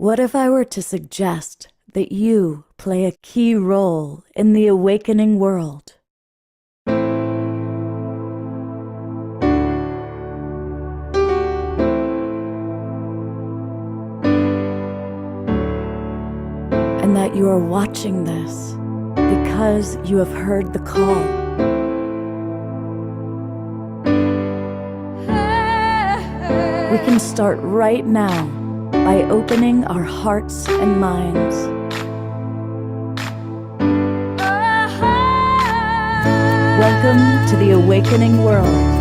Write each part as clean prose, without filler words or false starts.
What if I were to suggest that you play a key role in the awakening world? And that you are watching this because you have heard the call. We can start right now by opening our hearts and minds. Welcome to the awakening world.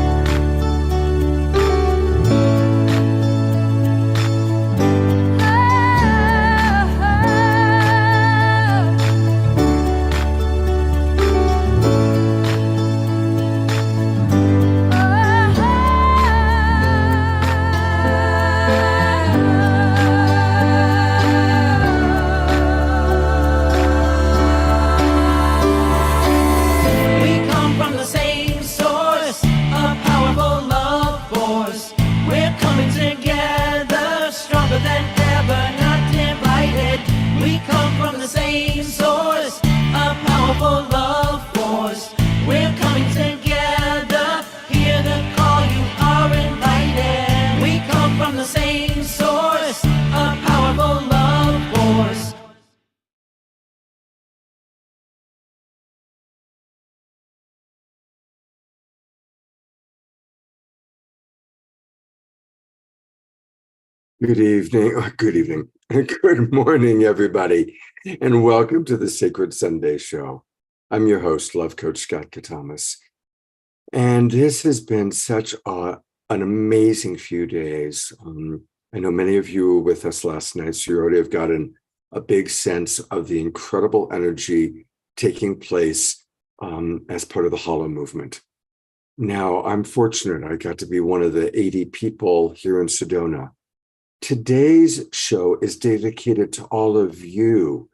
Good evening, good morning, everybody, and welcome to the Sacred Sunday Show. I'm your host, Love Coach Scott Katamas, and this has been such an amazing few days. I know many of you were with us last night, so you already have gotten a big sense of the incredible energy taking place as part of the HoloMovement. Now, I'm fortunate I got to be one of the 80 people here in Sedona. Today's show is dedicated to all of you.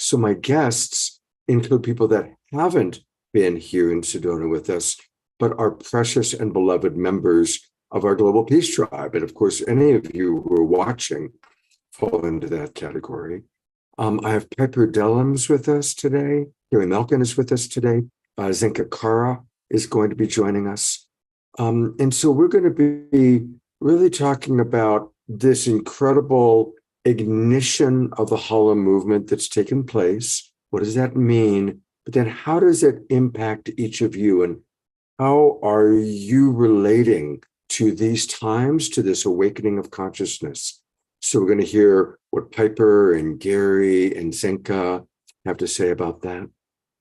So my guests include people that haven't been here in Sedona with us, but are precious and beloved members of our Global Peace Tribe. And of course, any of you who are watching fall into that category. I have Piper Dellums with us today. Gary Melkin is with us today. Zinka Kara is going to be joining us. And so we're going to be really talking about this incredible ignition of the HoloMovement that's taken place. What does that mean? But then how does it impact each of you? And how are you relating to these times, to this awakening of consciousness? So we're going to hear what Piper and Gary and Zinka have to say about that.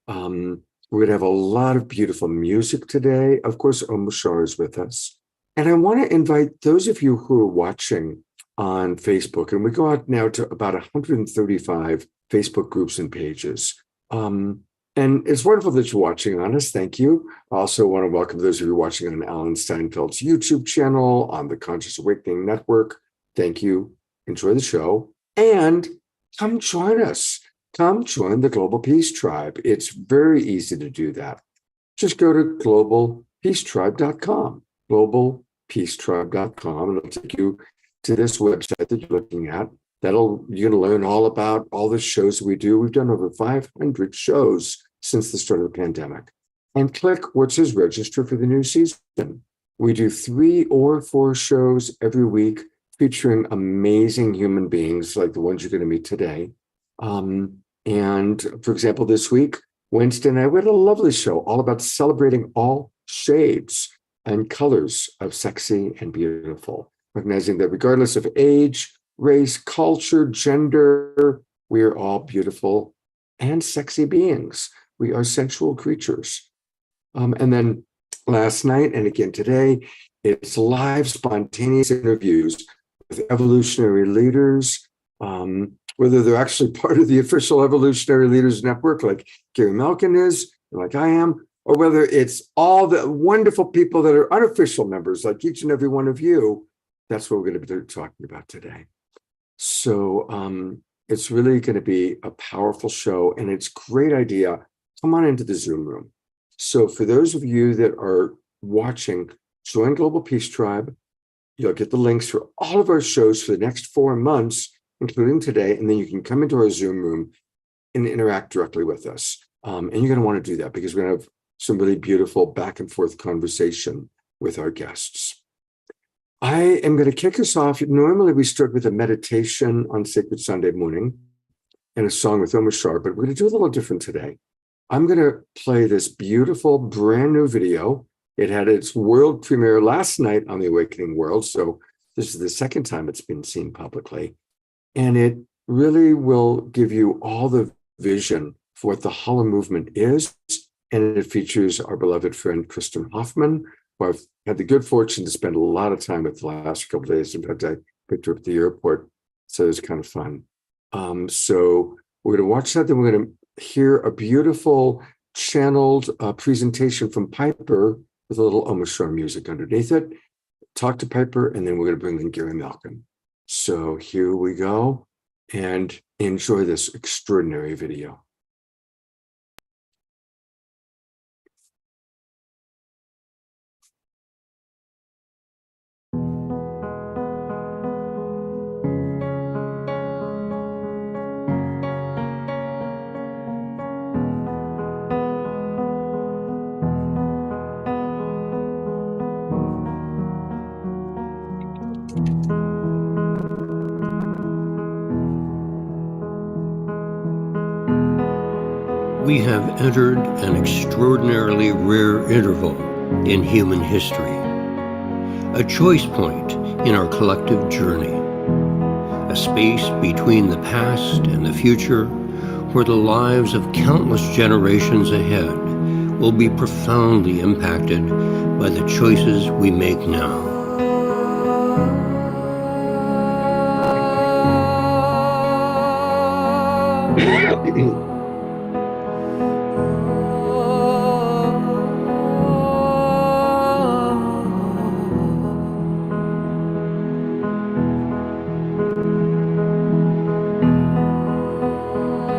We're going to have a lot of beautiful music today. Of course, Omushar is with us. And I want to invite those of you who are watching on Facebook, and we go out now to about 135 Facebook groups and pages. And it's wonderful that you're watching on us. Thank you. I also want to welcome those of you watching on Alan Steinfeld's YouTube channel, on the Conscious Awakening Network. Thank you. Enjoy the show. And come join us. Come join the Global Peace Tribe. It's very easy to do that. Just go to globalpeacetribe.com. globalpeacetribe.com, and it'll take you to this website that you're looking at. You're going to learn all about all the shows we do. We've done over 500 shows since the start of the pandemic. And click where it says register for the new season. We do 3 or 4 shows every week featuring amazing human beings like the ones you're going to meet today. And for example, this week, Wednesday night, we had a lovely show all about celebrating all shades and colors of sexy and beautiful, recognizing that regardless of age, race, culture, gender, we are all beautiful and sexy beings. We are sensual creatures. And then last night, and again today, it's live spontaneous interviews with evolutionary leaders, whether they're actually part of the official Evolutionary Leaders Network, like Gary Melkin is, like I am, or whether it's all the wonderful people that are unofficial members, like each and every one of you. That's what we're going to be talking about today. So it's really going to be a powerful show, and it's a great idea. Come on into the Zoom room. So for those of you that are watching, join Global Peace Tribe. You'll get the links for all of our shows for the next 4 months. including today, and then you can come into our Zoom room and interact directly with us. And you're going to want to do that because we're going to have some really beautiful back and forth conversation with our guests. I am going to kick us off. Normally, we start with a meditation on Sacred Sunday morning and a song with Omar Shar, but we're going to do a little different today. I'm going to play this beautiful brand new video. It had its world premiere last night on the Awakening World, so this is the second time it's been seen publicly. And it really will give you all the vision for what the HoloMovement is. And it features our beloved friend, Kristen Hoffman, who I've had the good fortune to spend a lot of time with the last couple of days. In fact, I picked her up at the airport, so it was kind of fun. So we're going to watch that. Then we're going to hear a beautiful channeled presentation from Piper with a little Omar Shar music underneath it. Talk to Piper, and then we're going to bring in Gary Malcolm. So here we go, and enjoy this extraordinary video. We have entered an extraordinarily rare interval in human history, a choice point in our collective journey, a space between the past and the future where the lives of countless generations ahead will be profoundly impacted by the choices we make now.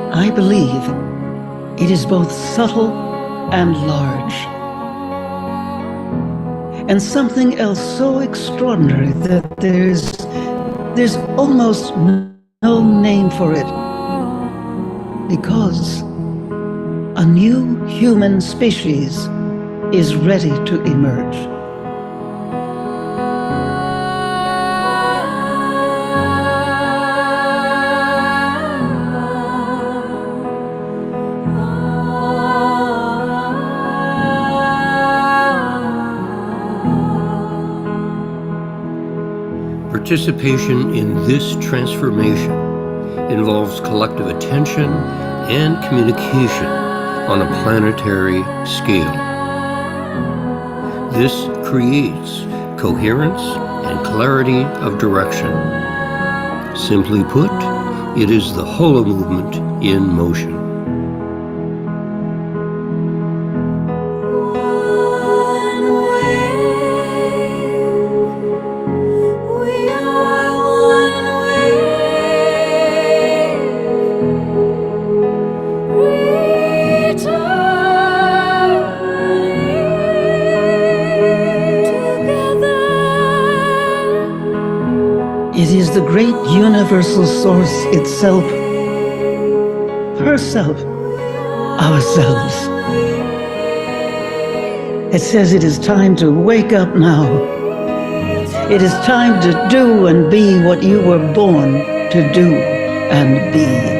I believe it is both subtle and large, and something else so extraordinary that there's almost no name for it, because a new human species is ready to emerge. Participation in this transformation involves collective attention and communication on a planetary scale. This creates coherence and clarity of direction. Simply put, it is the HoloMovement in motion. It is the great universal source itself, herself, ourselves. It says it is time to wake up now. It is time to do and be what you were born to do and be.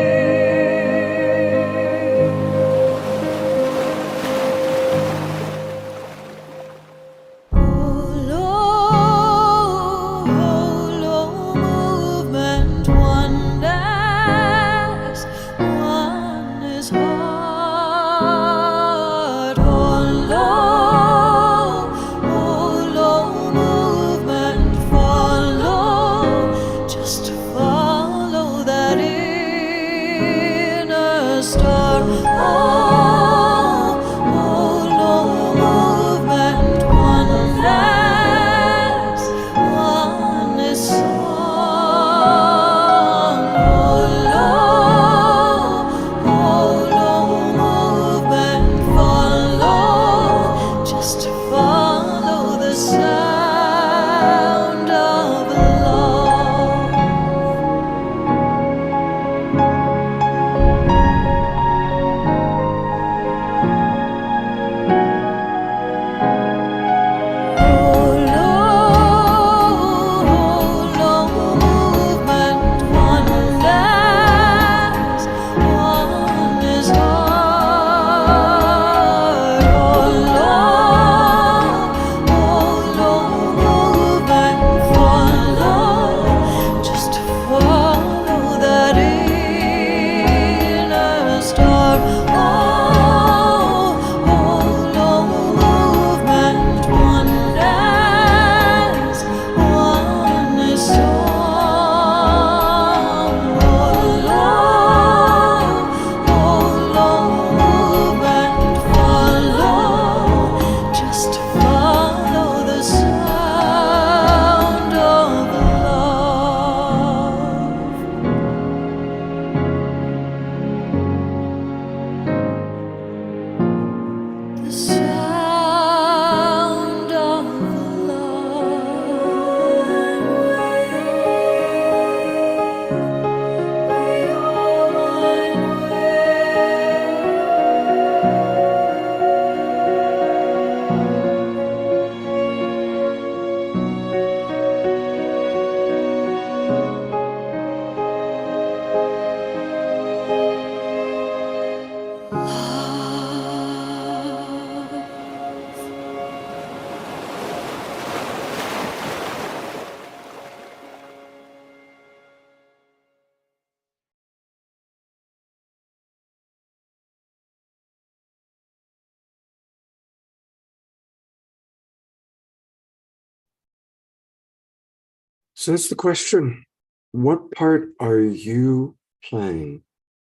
So that's the question. What part are you playing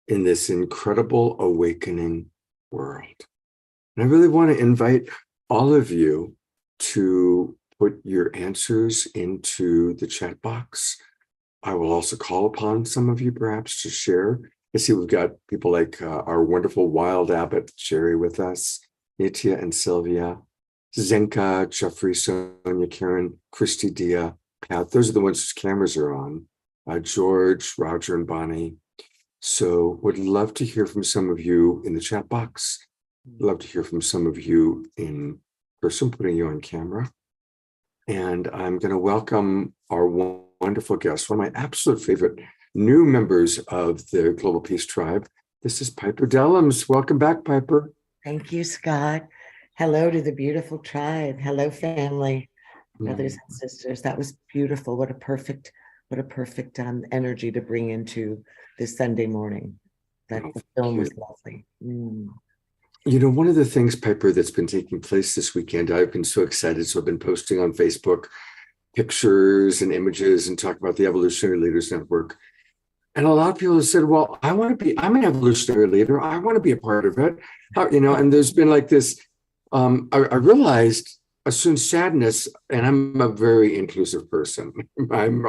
in this incredible awakening world? And I really want to invite all of you to put your answers into the chat box. I will also call upon some of you perhaps to share. I see we've got people like our wonderful Wild Abbot, Jerry, with us, Nitya and Sylvia, Zenka, Jeffrey, Sonia, Karen, Christy, Dia, Pat. Those are the ones whose cameras are on. George, Roger, and Bonnie. So would love to hear from some of you in the chat box. Love to hear from some of you in person, putting you on camera. And I'm going to welcome our wonderful guest, one of my absolute favorite new members of the Global Peace Tribe. This is Piper Dellums. Welcome back, Piper. Thank you, Scott. Hello to the beautiful tribe. Hello, family, brothers and sisters. That was beautiful. What a perfect energy to bring into this Sunday morning. That the film was lovely. You know, one of the things, Piper, that's been taking place this weekend, I've been so excited. So I've been posting on Facebook pictures and images and talking about the Evolutionary Leaders Network. And a lot of people have said, well, I'm an evolutionary leader. I want to be a part of it. And there's been like this, I realized a certain sadness, and I'm a very inclusive person. I'm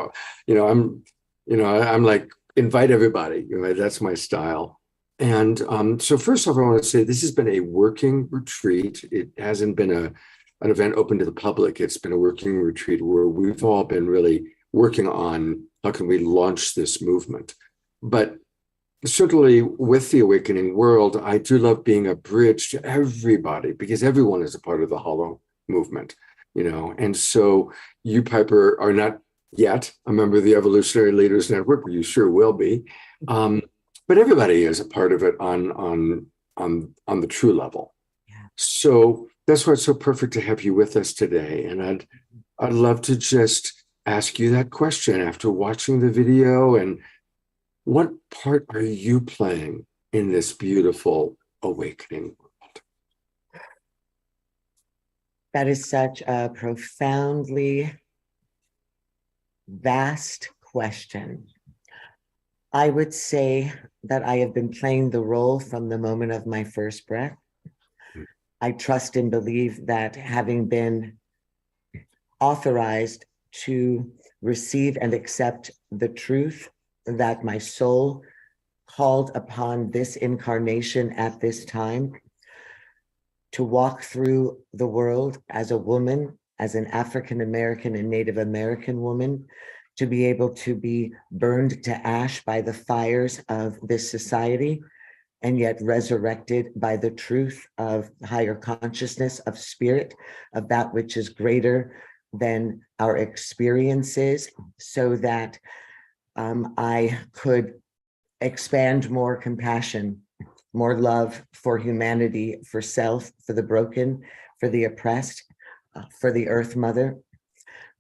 like, invite everybody. That's my style. And so first off, I want to say this has been a working retreat. It hasn't been an event open to the public. It's been a working retreat where we've all been really working on how can we launch this movement. But certainly with the awakening world, I do love being a bridge to everybody because everyone is a part of the HoloMovement, And so you, Piper, are not yet a member of the Evolutionary Leaders Network, but you sure will be. But everybody is a part of it on the true level. Yeah. So that's why it's so perfect to have you with us today. And I'd love to just ask you that question after watching the video. And what part are you playing in this beautiful awakening world? That is such a profoundly vast question. I would say that I have been playing the role from the moment of my first breath. I trust and believe that having been authorized to receive and accept the truth that my soul called upon this incarnation at this time to walk through the world as a woman, as an African American and Native American woman, to be able to be burned to ash by the fires of this society, and yet resurrected by the truth of higher consciousness, of spirit, of that which is greater than our experiences, so that I could expand more compassion, more love for humanity, for self, for the broken, for the oppressed, for the Earth Mother.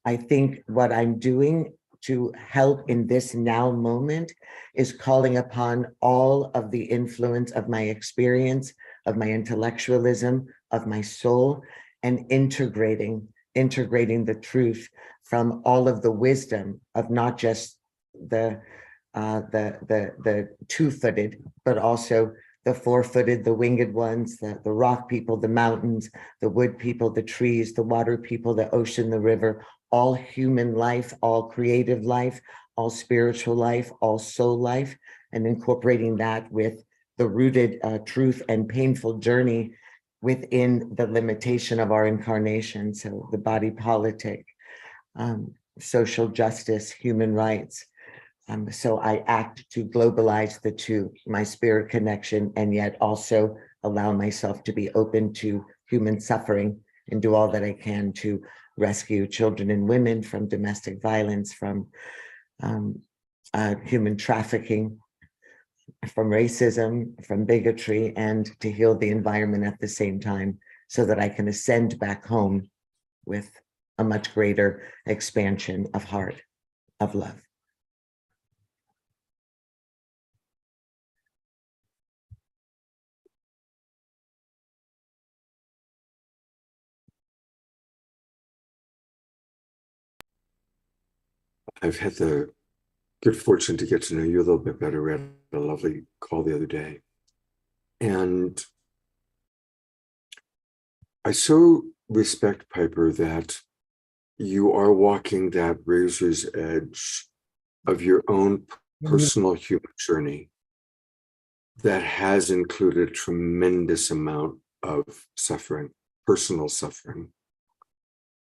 I think what I'm doing to help in this now moment is calling upon all of the influence of my experience, of my intellectualism, of my soul, and integrating the truth from all of the wisdom of not just the two-footed, but also the four-footed, the winged ones, the rock people, the mountains, the wood people, the trees, the water people, the ocean, the river, all human life, all creative life, all spiritual life, all soul life, and incorporating that with the rooted truth and painful journey within the limitation of our incarnation. So the body politic, social justice, human rights. So I act to globalize the two, my spirit connection, and yet also allow myself to be open to human suffering and do all that I can to rescue children and women from domestic violence, from human trafficking, from racism, from bigotry, and to heal the environment at the same time so that I can ascend back home with a much greater expansion of heart, of love. I've had the good fortune to get to know you a little bit better. We had a lovely call the other day. And I so respect, Piper, that you are walking that razor's edge of your own personal human journey that has included a tremendous amount of suffering, personal suffering,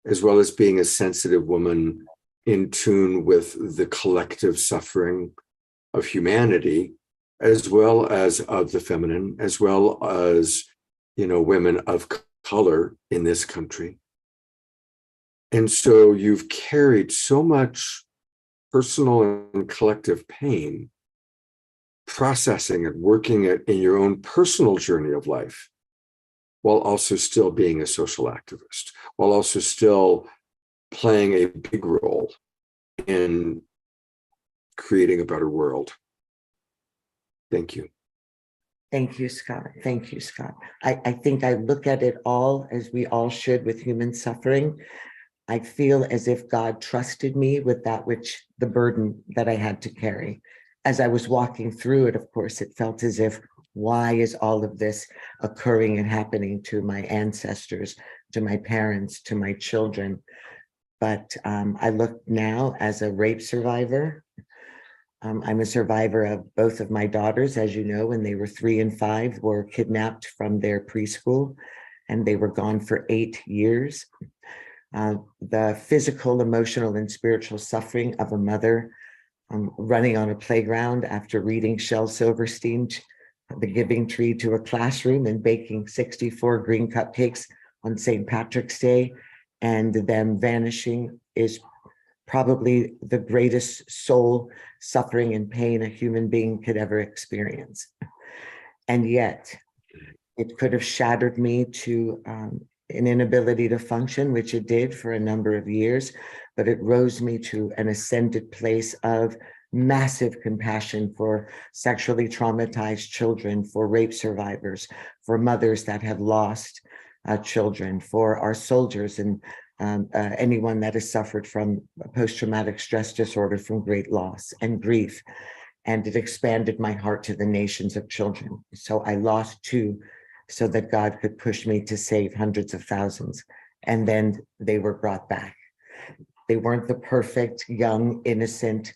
as well as being a sensitive woman in tune with the collective suffering of humanity, as well as of the feminine, as well as, women of color in this country. And so you've carried so much personal and collective pain, processing it, working it in your own personal journey of life, while also still being a social activist, while also still playing a big role in creating a better world. Thank you. Thank you, Scott. Thank you, Scott. I think I look at it all as we all should with human suffering. I feel as if God trusted me with that the burden that I had to carry. As I was walking through it, of course, it felt as if, why is all of this occurring and happening to my ancestors, to my parents, to my children? But I look now as a rape survivor. I'm a survivor of both of my daughters, as you know, when they were 3 and 5, were kidnapped from their preschool, and they were gone for 8 years. The physical, emotional, and spiritual suffering of a mother running on a playground after reading Shel Silverstein, The Giving Tree, to a classroom and baking 64 green cupcakes on St. Patrick's Day, and them vanishing is probably the greatest soul suffering and pain a human being could ever experience. And yet, it could have shattered me to an inability to function, which it did for a number of years, but it rose me to an ascended place of massive compassion for sexually traumatized children, for rape survivors, for mothers that have lost children, for our soldiers, and anyone that has suffered from post-traumatic stress disorder from great loss and grief. And it expanded my heart to the nations of children. So I lost 2 so that God could push me to save hundreds of thousands. And then they were brought back. They weren't the perfect, young, innocent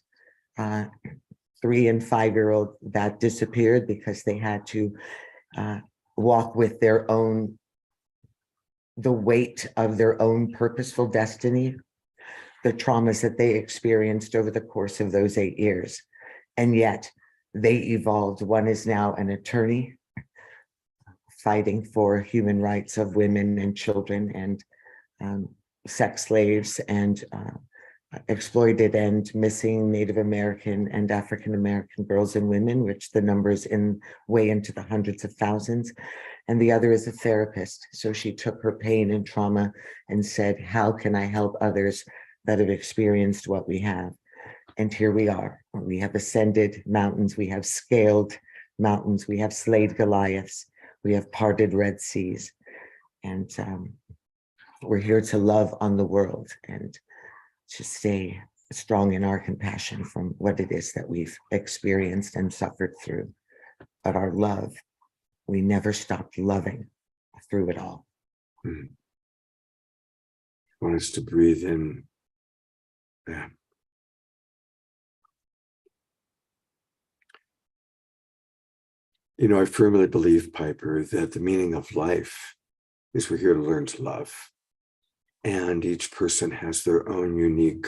3 and 5-year-old that disappeared because they had to walk with the weight of their own purposeful destiny, the traumas that they experienced over the course of those 8 years. And yet they evolved. One is now an attorney fighting for human rights of women and children and sex slaves and exploited and missing Native American and African American girls and women, which the numbers way into the hundreds of thousands. And the other is a therapist. So she took her pain and trauma and said, how can I help others that have experienced what we have? And here we are. We have ascended mountains. We have scaled mountains. We have slayed Goliaths. We have parted Red Seas. And we're here to love on the world and to stay strong in our compassion from what it is that we've experienced and suffered through. But our love, we never stopped loving through it all. I want us to breathe in. Yeah. I firmly believe, Piper, that the meaning of life is we're here to learn to love. And each person has their own unique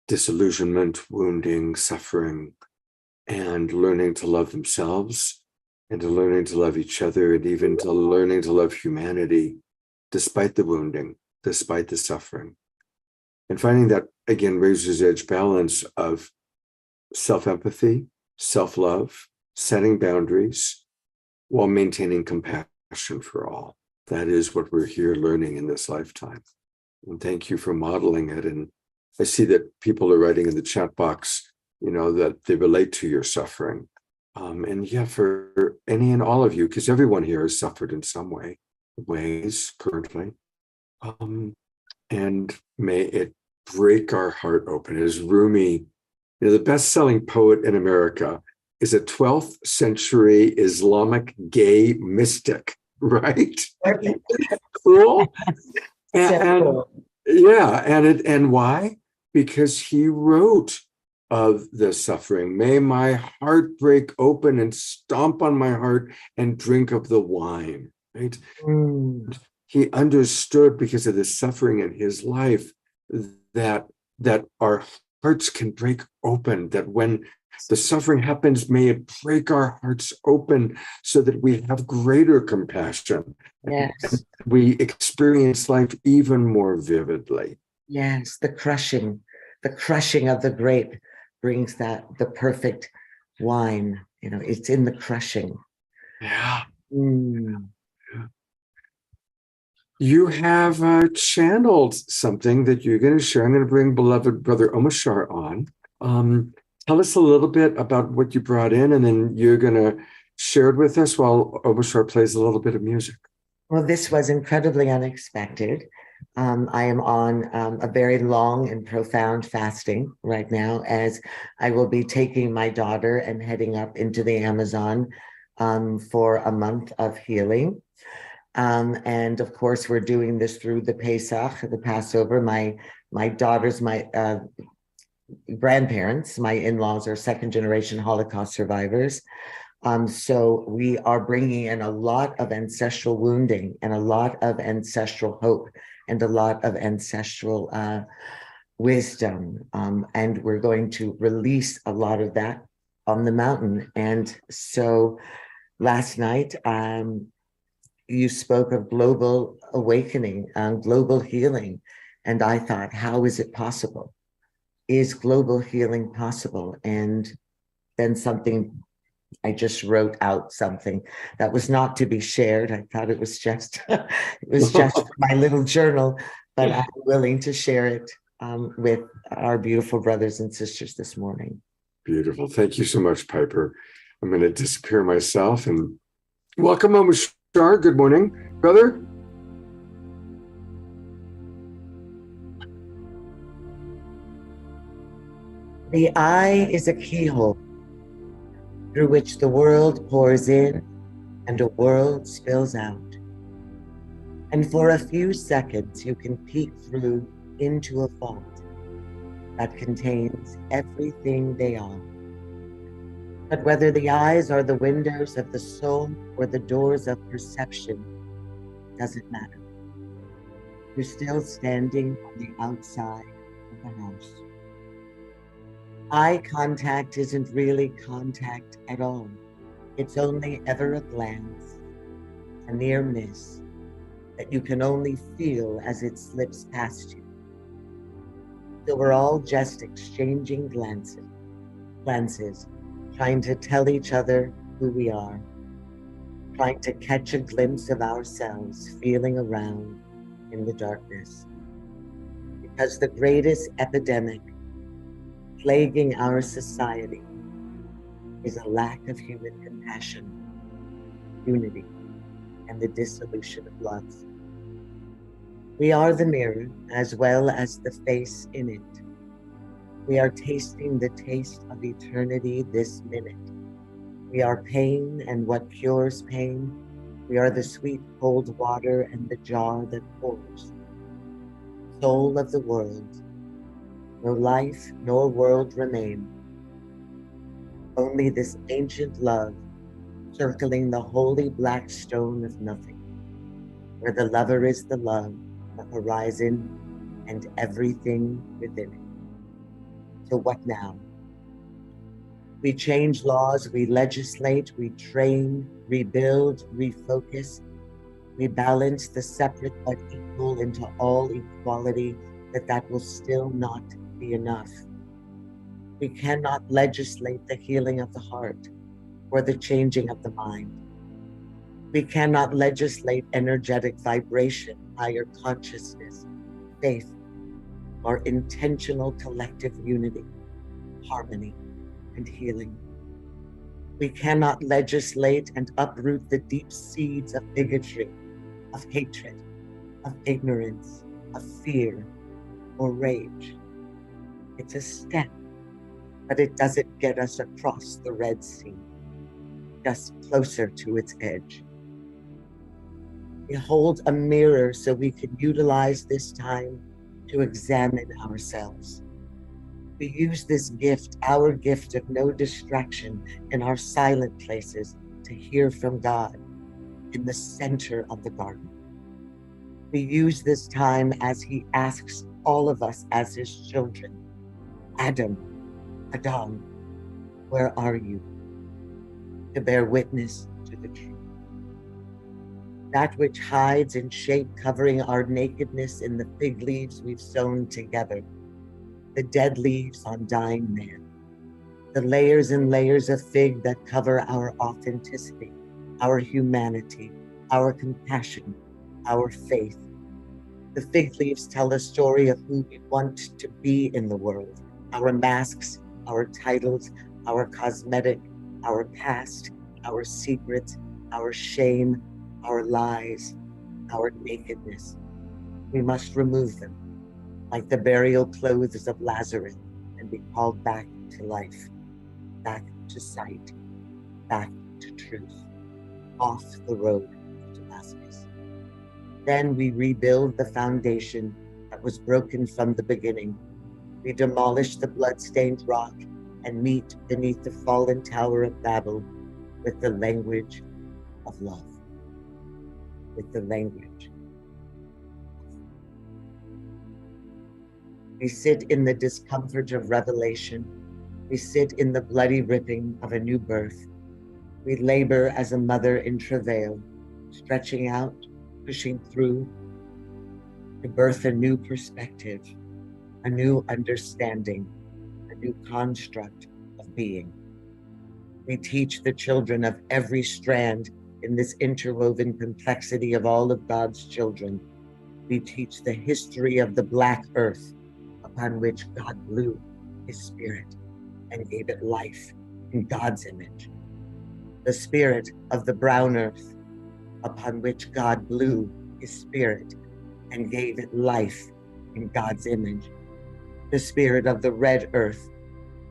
disillusionment, wounding, suffering, and learning to love themselves, and to learning to love each other, and even to learning to love humanity, despite the wounding, despite the suffering. And finding that, again, razor's edge balance of self-empathy, self-love, setting boundaries, while maintaining compassion for all. That is what we're here learning in this lifetime. And thank you for modeling it. And I see that people are writing in the chat box, that they relate to your suffering. And yeah, for any and all of you, because everyone here has suffered in some ways currently. And may it break our heart open. As Rumi, the best-selling poet in America, is a 12th century Islamic gay mystic, right? Cool. And yeah, and why? Because he wrote of the suffering. May my heart break open and stomp on my heart and drink of the wine, right? He understood, because of the suffering in his life, that our hearts can break open, that when the suffering happens, may it break our hearts open so that we have greater compassion. Yes. And we experience life even more vividly. Yes, the crushing of the grape brings the perfect wine. It's in the crushing. Yeah. Mm. You have channeled something that you're going to share. I'm going to bring beloved brother Omashar on. Tell us a little bit about what you brought in, and then you're going to share it with us while Omashar plays a little bit of music. Well, this was incredibly unexpected. I am on a very long and profound fasting right now, as I will be taking my daughter and heading up into the Amazon for a month of healing. And of course, we're doing this through the Pesach, the Passover. My daughter's, my grandparents, my in-laws are second-generation Holocaust survivors. So we are bringing in a lot of ancestral wounding and a lot of ancestral hope and a lot of ancestral wisdom. And we're going to release a lot of that on the mountain. And so last night, you spoke of global awakening, global healing. And I thought, how is it possible? Is global healing possible? And then I just wrote out something that was not to be shared. I thought it was just my little journal, but I'm willing to share it with our beautiful brothers and sisters this morning. Beautiful. Thank you so much, Piper. I'm going to disappear myself and welcome, Omashar. Good morning, brother. The eye is a keyhole through which the world pours in and a world spills out. And for a few seconds, you can peek through into a vault that contains everything they are. But whether the eyes are the windows of the soul or the doors of perception doesn't matter. You're still standing on the outside of the house. Eye contact isn't really contact at all. It's only ever a glance, a near miss that you can only feel as it slips past you. So we're all just exchanging glances, trying to tell each other who we are, trying to catch a glimpse of ourselves feeling around in the darkness. Because the greatest epidemic plaguing our society is a lack of human compassion, unity, and the dissolution of love. We are the mirror as well as the face in it. We are tasting the taste of eternity this minute. We are pain and what cures pain. We are the sweet cold water and the jar that pours. Soul of the world, no life nor world remain. Only this ancient love circling the holy black stone of nothing, where the lover is the love, the horizon, and everything within it. So what now? We change laws, we legislate, we train, rebuild, refocus. We balance the separate but equal into all equality, that will still not be enough. We cannot legislate the healing of the heart or the changing of the mind. We cannot legislate energetic vibration, higher consciousness, faith, or intentional collective unity, harmony, and healing. We cannot legislate and uproot the deep seeds of bigotry, of hatred, of ignorance, of fear, or rage. It's a step, but it doesn't get us across the Red Sea, just closer to its edge. We hold a mirror so we can utilize this time to examine ourselves. We use this gift, our gift of no distraction, in our silent places to hear from God in the center of the garden. We use this time as He asks all of us as His children, Adam, where are you? To bear witness to the truth. That which hides in shape, covering our nakedness in the fig leaves we've sewn together, the dead leaves on dying man, the layers and layers of fig that cover our authenticity, our humanity, our compassion, our faith. The fig leaves tell a story of who we want to be in the world, our masks, our titles, our cosmetic, our past, our secrets, our shame, our lies, our nakedness. We must remove them, like the burial clothes of Lazarus, and be called back to life, back to sight, back to truth, off the road to Damascus. Then we rebuild the foundation that was broken from the beginning. We demolish the blood-stained rock and meet beneath the fallen Tower of Babel with the language of love. With the language. We sit in the discomfort of revelation. We sit in the bloody ripping of a new birth. We labor as a mother in travail, stretching out, pushing through, to birth a new perspective, a new understanding, a new construct of being. We teach the children of every strand in this interwoven complexity of all of God's children. We teach the history of the black earth upon which God blew His Spirit and gave it life in God's image. The spirit of the brown earth upon which God blew His Spirit and gave it life in God's image. The spirit of the red earth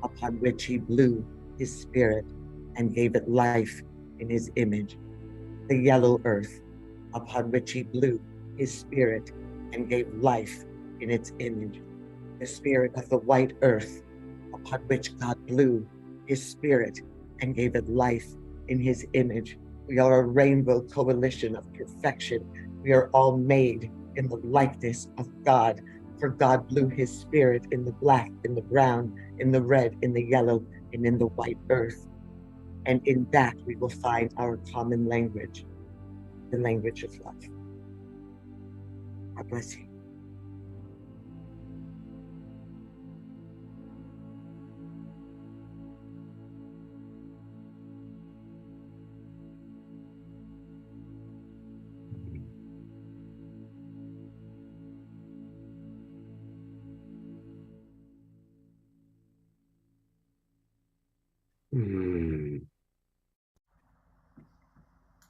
upon which He blew His Spirit and gave it life in His image. The yellow earth upon which He blew His Spirit and gave life in its image. The spirit of the white earth upon which God blew His Spirit and gave it life in His image. We are a rainbow coalition of perfection. We are all made in the likeness of God, for God blew His Spirit in the black, in the brown, in the red, in the yellow, and in the white earth. And in that we will find our common language, the language of love. God bless you.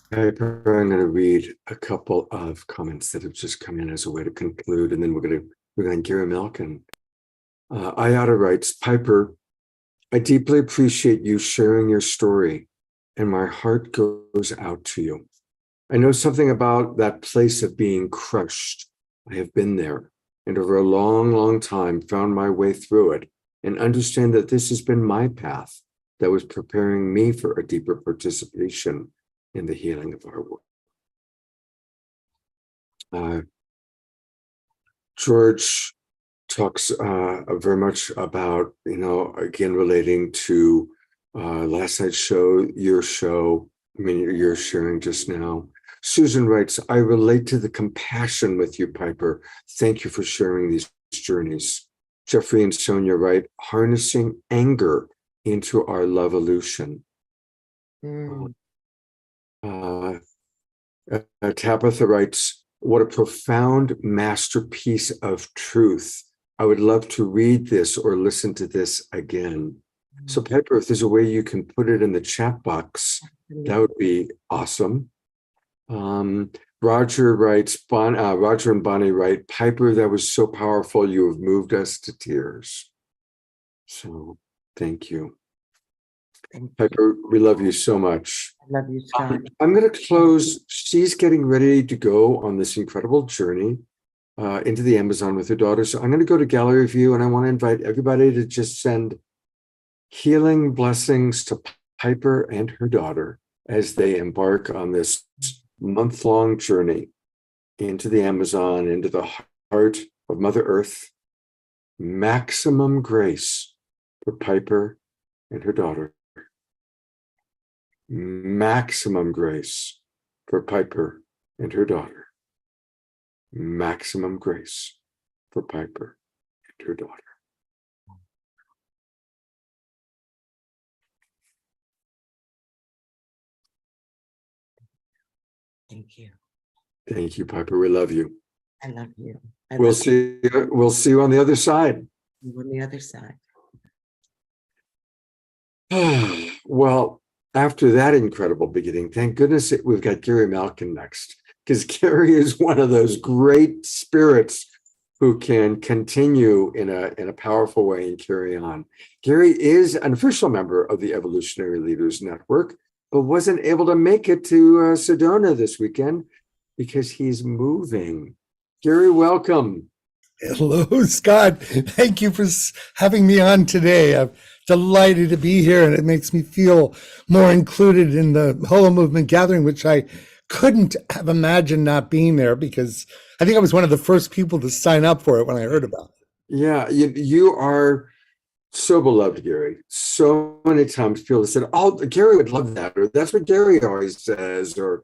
I'm going to read a couple of comments that have just come in as a way to conclude, and then we're going to Gary Malkin. Ayada writes, Piper, I deeply appreciate you sharing your story, and my heart goes out to you. I know something about that place of being crushed. I have been there, and over a long, long time found my way through it, and understand that this has been my path that was preparing me for a deeper participation in the healing of our world. George talks very much about, again, relating to last night's show, your sharing just now. Susan writes, I relate to the compassion with you, Piper. Thank you for sharing these journeys. Jeffrey and Sonia write, harnessing anger into our Lovolution. Tabitha writes, what a profound masterpiece of truth. I would love to read this or listen to this again. So Piper, if there's a way you can put it in the chat box, that would be awesome. Roger writes, Roger and Bonnie write, Piper, that was so powerful. You have moved us to tears. So thank you. Thank you. Piper, we love you so much. I love you, Scott. I'm going to close. She's getting ready to go on this incredible journey into the Amazon with her daughter. So I'm going to go to gallery view, and I want to invite everybody to just send healing blessings to Piper and her daughter as they embark on this month-long journey into the Amazon, into the heart of Mother Earth. Maximum grace for Piper and her daughter. Maximum grace for Piper and her daughter. Maximum grace for Piper and her daughter. Thank you. Thank you, Piper. We love you. I love you. We'll see you on the other side. On the other side. Well, after that incredible beginning, thank goodness we've got Gary Malkin next, because Gary is one of those great spirits who can continue in a powerful way and carry on. Gary is an official member of the Evolutionary Leaders Network, but wasn't able to make it to Sedona this weekend because he's moving. Gary, welcome. Hello, Scott. Thank you for having me on today. I'm delighted to be here, and it makes me feel more included in the HoloMovement gathering, which I couldn't have imagined not being there, because I think I was one of the first people to sign up for it when I heard about it. Yeah, you are so beloved, Gary. So many times people have said, "Oh, Gary would love that," or "That's what Gary always says," or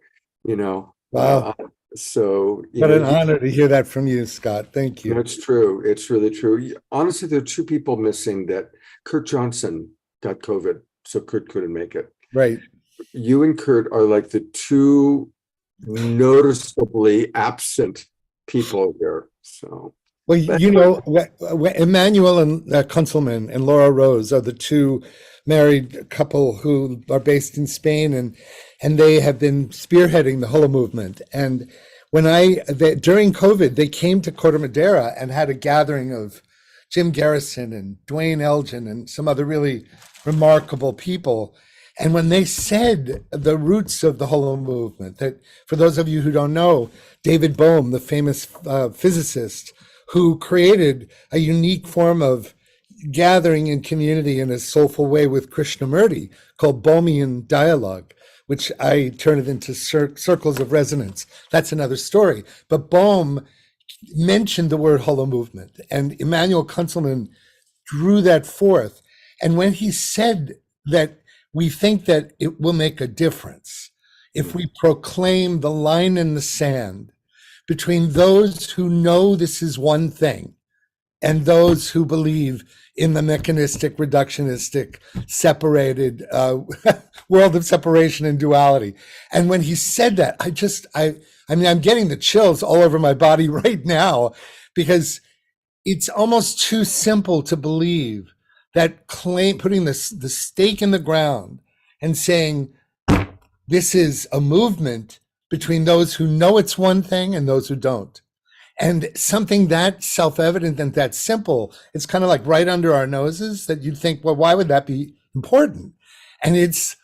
Wow. So What an honor to hear that from you, Scott. Thank you. It's true. It's really true. Honestly, there are two people missing. That Kurt Johnson got COVID, so Kurt couldn't make it. Right. You and Kurt are like the two noticeably absent people here. So, well, Emmanuel and Kunzelman and Laura Rose are the two married couple who are based in Spain, and they have been spearheading the HoloMovement. And during COVID, they came to Corte Madera and had a gathering of Jim Garrison and Dwayne Elgin and some other really remarkable people. And when they said the roots of the HoloMovement, that for those of you who don't know, David Bohm, the famous physicist who created a unique form of gathering in community in a soulful way with Krishnamurti called Bohmian dialogue, which I turn it into circles of resonance. That's another story. But Bohm mentioned the word HoloMovement, and Emmanuel Kunzelman drew that forth. And when he said that we think that it will make a difference if we proclaim the line in the sand between those who know this is one thing and those who believe in the mechanistic, reductionistic, separated world of separation and duality. And when he said that, I mean, I'm getting the chills all over my body right now, because it's almost too simple to believe that putting the stake in the ground and saying, this is a movement between those who know it's one thing and those who don't. And something that self-evident and that simple, it's kind of like right under our noses, that you'd think, well, why would that be important? And it's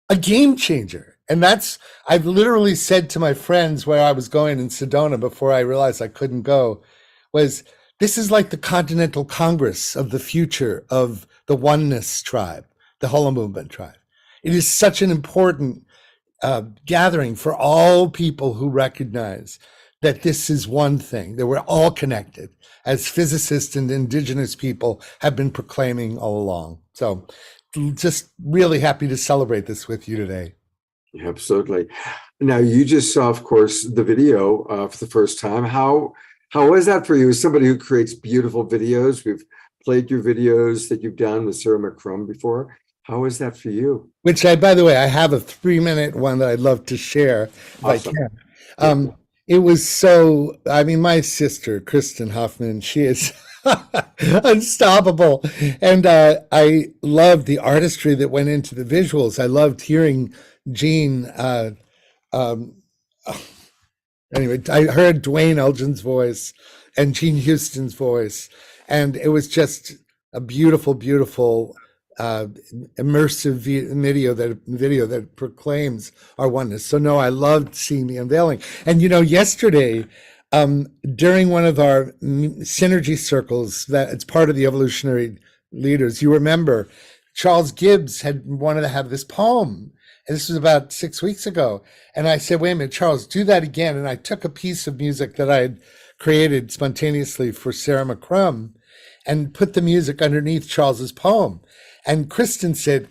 a game changer. And I've literally said to my friends where I was going in Sedona before I realized I couldn't go, was this is like the Continental Congress of the future of the oneness tribe, the HoloMovement tribe. It is such an important gathering for all people who recognize that this is one thing, that we're all connected, as physicists and indigenous people have been proclaiming all along. So just really happy to celebrate this with you today. Absolutely. Now, you just saw, of course, the video for the first time. How was that for you as somebody who creates beautiful videos? We've played your videos that you've done with Sarah McCrum before. How was that for you? Which by the way, I have a 3-minute one that I'd love to share if Awesome. I can. It was so, I mean, my sister, Kristen Hoffman, she is unstoppable. And I loved the artistry that went into the visuals. I loved hearing Jean. Anyway, I heard Dwayne Elgin's voice and Jean Houston's voice. And it was just a beautiful, beautiful immersive video that proclaims our oneness. So no, I loved seeing the unveiling. And yesterday, during one of our synergy circles, that it's part of the Evolutionary Leaders, you remember Charles Gibbs had wanted to have this poem. And this was about 6 weeks ago. And I said, wait a minute, Charles, do that again. And I took a piece of music that I had created spontaneously for Sarah McCrum and put the music underneath Charles's poem. And Kristen said,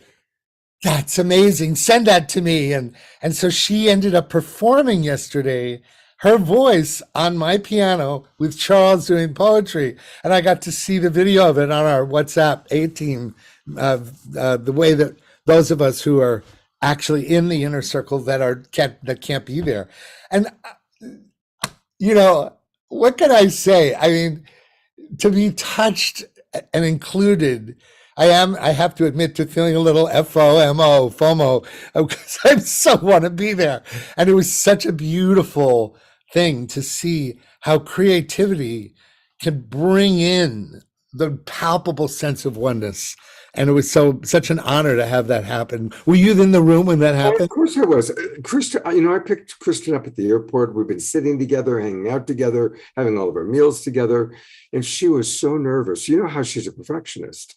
that's amazing. Send that to me. And so she ended up performing yesterday her voice on my piano with Charles doing poetry. And I got to see the video of it on our WhatsApp A-team, the way that those of us who are actually in the inner circle that can't be there. And, what can I say? I mean, to be touched and included, I have to admit to feeling a little FOMO, because I so want to be there. And it was such a beautiful thing to see how creativity can bring in the palpable sense of oneness. And it was such an honor to have that happen. Were you in the room when that happened? Of course I was. Kristen, I picked Kristen up at the airport. We've been sitting together, hanging out together, having all of our meals together. And she was so nervous. You know how she's a perfectionist.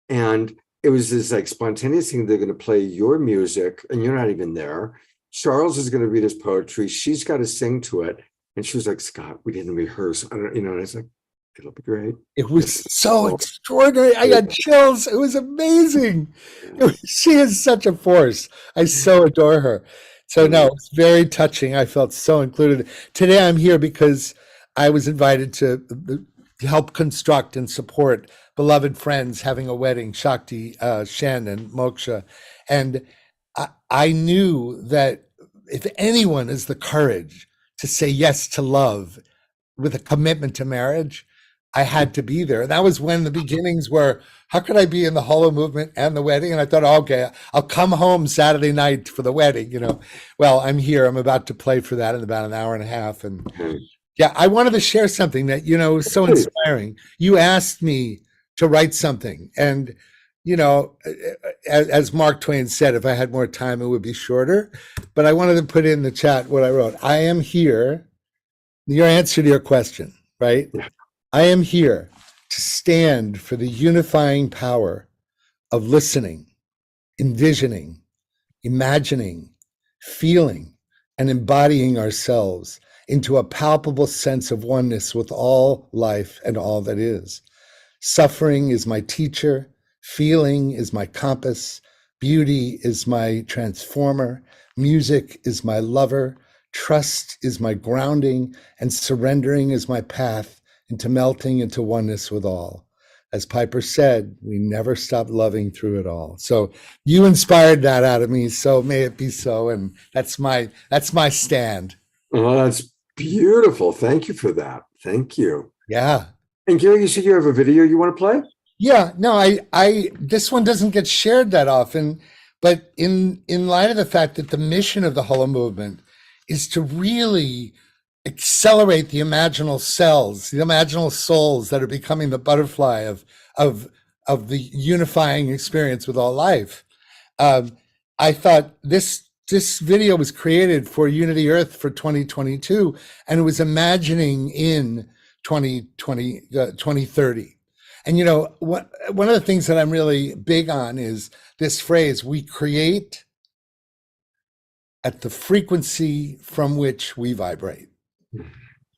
And it was this like spontaneous thing. They're going to play your music and you're not even there. Charles is going to read his poetry. She's got to sing to it. And she was like, Scott, we didn't rehearse. And I was like, it'll be great. It was so extraordinary. I got chills. It was amazing. She is such a force. I so adore her. So no, it's very touching. I felt so included. Today I'm here because I was invited to help construct and support beloved friends having a wedding, Shakti, Shen, and Moksha. And I knew that if anyone has the courage to say yes to love with a commitment to marriage, I had to be there. And that was when the beginnings were, how could I be in the HoloMovement and the wedding? And I thought, okay, I'll come home Saturday night for the wedding, Well, I'm here. I'm about to play for that in about an hour and a half. And yeah, I wanted to share something that, was so inspiring. You asked me to write something. And, as Mark Twain said, if I had more time, it would be shorter. But I wanted to put in the chat what I wrote. I am here. Your answer to your question, right? Yeah. I am here to stand for the unifying power of listening, envisioning, imagining, feeling, and embodying ourselves into a palpable sense of oneness with all life and all that is. Suffering is my teacher, feeling is my compass, beauty is my transformer, music is my lover, trust is my grounding, and surrendering is my path into melting into oneness with all. As Piper said, we never stop loving through it all. So you inspired that out of me, so may it be so. And that's my stand. Oh, that's beautiful. Thank you for that. Thank you. Yeah. And Gary, you said you have a video you want to play? Yeah, no, I this one doesn't get shared that often, but in light of the fact that the mission of the HoloMovement is to really accelerate the imaginal cells, the imaginal souls that are becoming the butterfly of the unifying experience with all life. I thought this video was created for Unity Earth for 2022, and it was imagining in 2030. And one of the things that I'm really big on is this phrase: we create at the frequency from which we vibrate.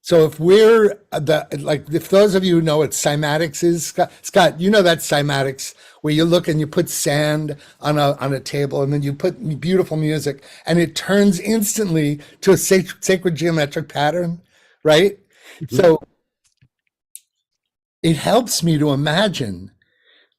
So if we're if those of you who know what cymatics is, Scott, you know that cymatics where you look and you put sand on a table and then you put beautiful music and it turns instantly to a sacred geometric pattern, right? Mm-hmm. So it helps me to imagine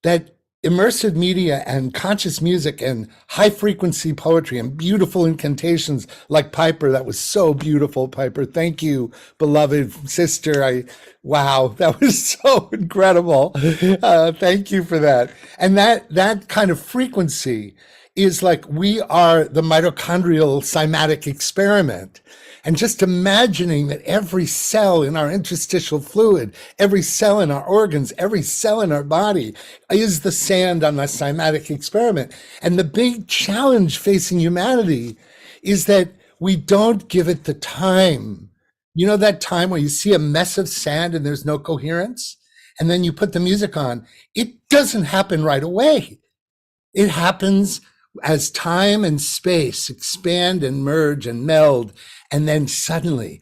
that immersive media and conscious music and high frequency poetry and beautiful incantations like Piper, that was so beautiful, Piper. Thank you, beloved sister. Wow, that was so incredible. Thank you for that. And that kind of frequency is like we are the mitochondrial cymatic experiment. And just imagining that every cell in our interstitial fluid, every cell in our organs, every cell in our body is the sand on the cymatic experiment. And the big challenge facing humanity is that we don't give it the time. You know that time where you see a mess of sand and there's no coherence? And then you put the music on. It doesn't happen right away. It happens as time and space expand and merge and meld, and then suddenly,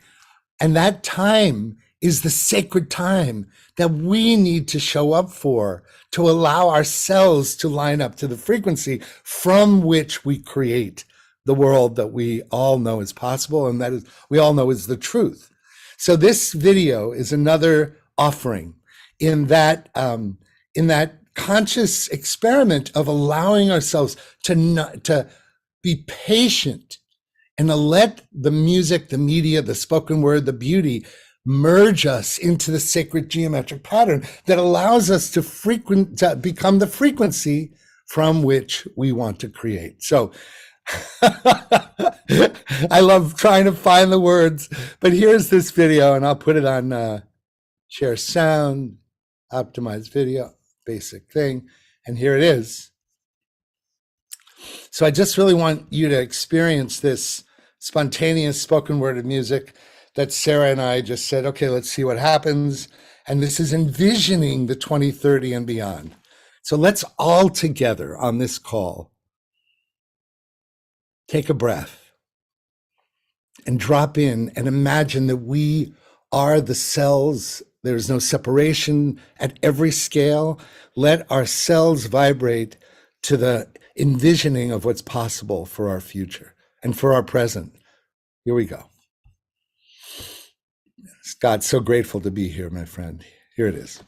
and that time is the sacred time that we need to show up for, to allow ourselves to line up to the frequency from which we create the world that we all know is possible, and that is we all know is the truth. So this video is another offering in that conscious experiment of allowing ourselves to be patient and to let the music, the media, the spoken word, the beauty merge us into the sacred geometric pattern that allows us to become the frequency from which we want to create. So I love trying to find the words, but here's this video, and I'll put it on share sound, optimize video, basic thing, and here it is. So I just really want you to experience this spontaneous spoken word of music that Sarah and I just said, okay, let's see what happens. And this is envisioning the 2030 and beyond. So let's all together on this call take a breath and drop in and imagine that we are the cells. There's no separation at every scale. Let our cells vibrate to the envisioning of what's possible for our future and for our present. Here we go. God, so grateful to be here, my friend. Here it is.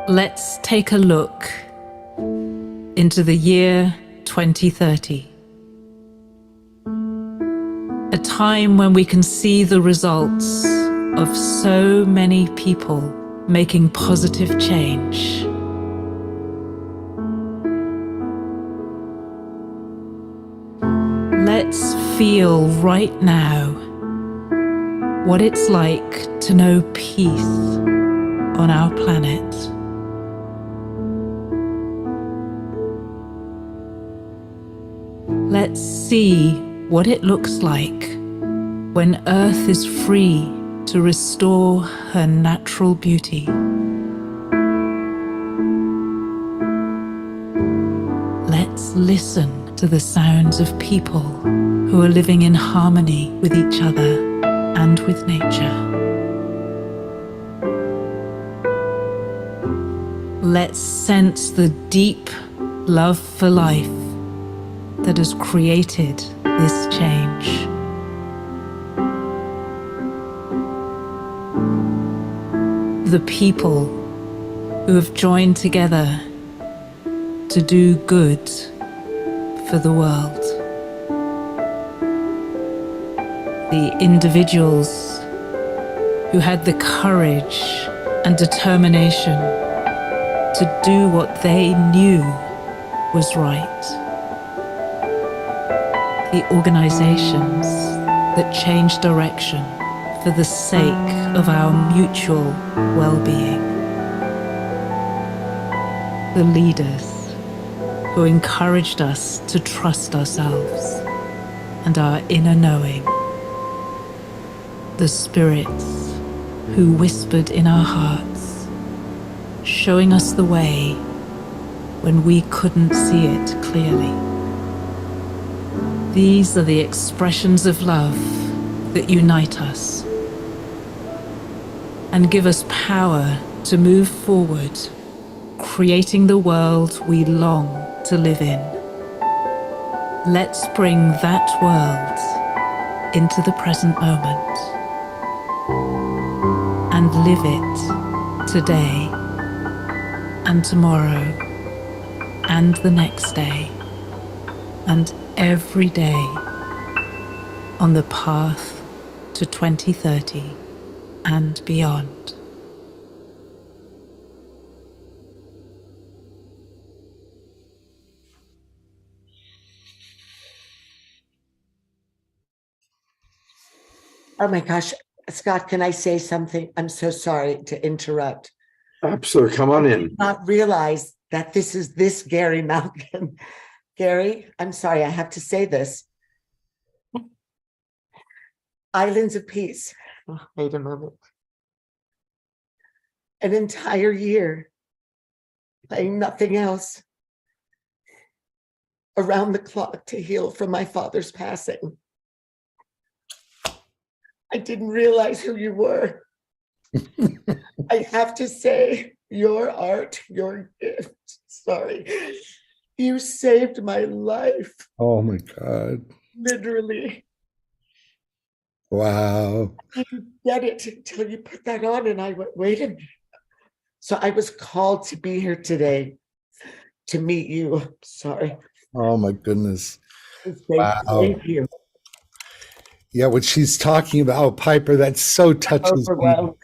Let's take a look into the year 2030. A time when we can see the results of so many people making positive change. Let's feel right now what it's like to know peace on our planet. Let's see what it looks like when Earth is free to restore her natural beauty. Let's listen to the sounds of people who are living in harmony with each other and with nature. Let's sense the deep love for life that has created this change. The people who have joined together to do good for the world. The individuals who had the courage and determination to do what they knew was right. The organizations that changed direction for the sake of our mutual well-being. The leaders who encouraged us to trust ourselves and our inner knowing. The spirits who whispered in our hearts, showing us the way when we couldn't see it clearly. These are the expressions of love that unite us and give us power to move forward, creating the world we long to live in. Let's bring that world into the present moment and live it today and tomorrow and the next day and every day on the path to 2030 and beyond. Oh my gosh, Scott, can I say something? I'm so sorry to interrupt. Absolutely. Come on I in. did not realize that this is this Gary Malkin. Gary, I'm sorry, I have to say this. Islands of Peace. Oh, wait a moment. An entire year playing nothing else around the clock to heal from my father's passing. I didn't realize who you were. I have to say, your art, your gift, sorry, you saved my life, Oh my God. literally. Wow. I didn't get it until you put that on, and I went, wait a minute. So I was called to be here today to meet you. Sorry. Oh my goodness. Thank Wow. you. Yeah, what she's talking about, oh, Piper, that so touches me. Overwhelmed.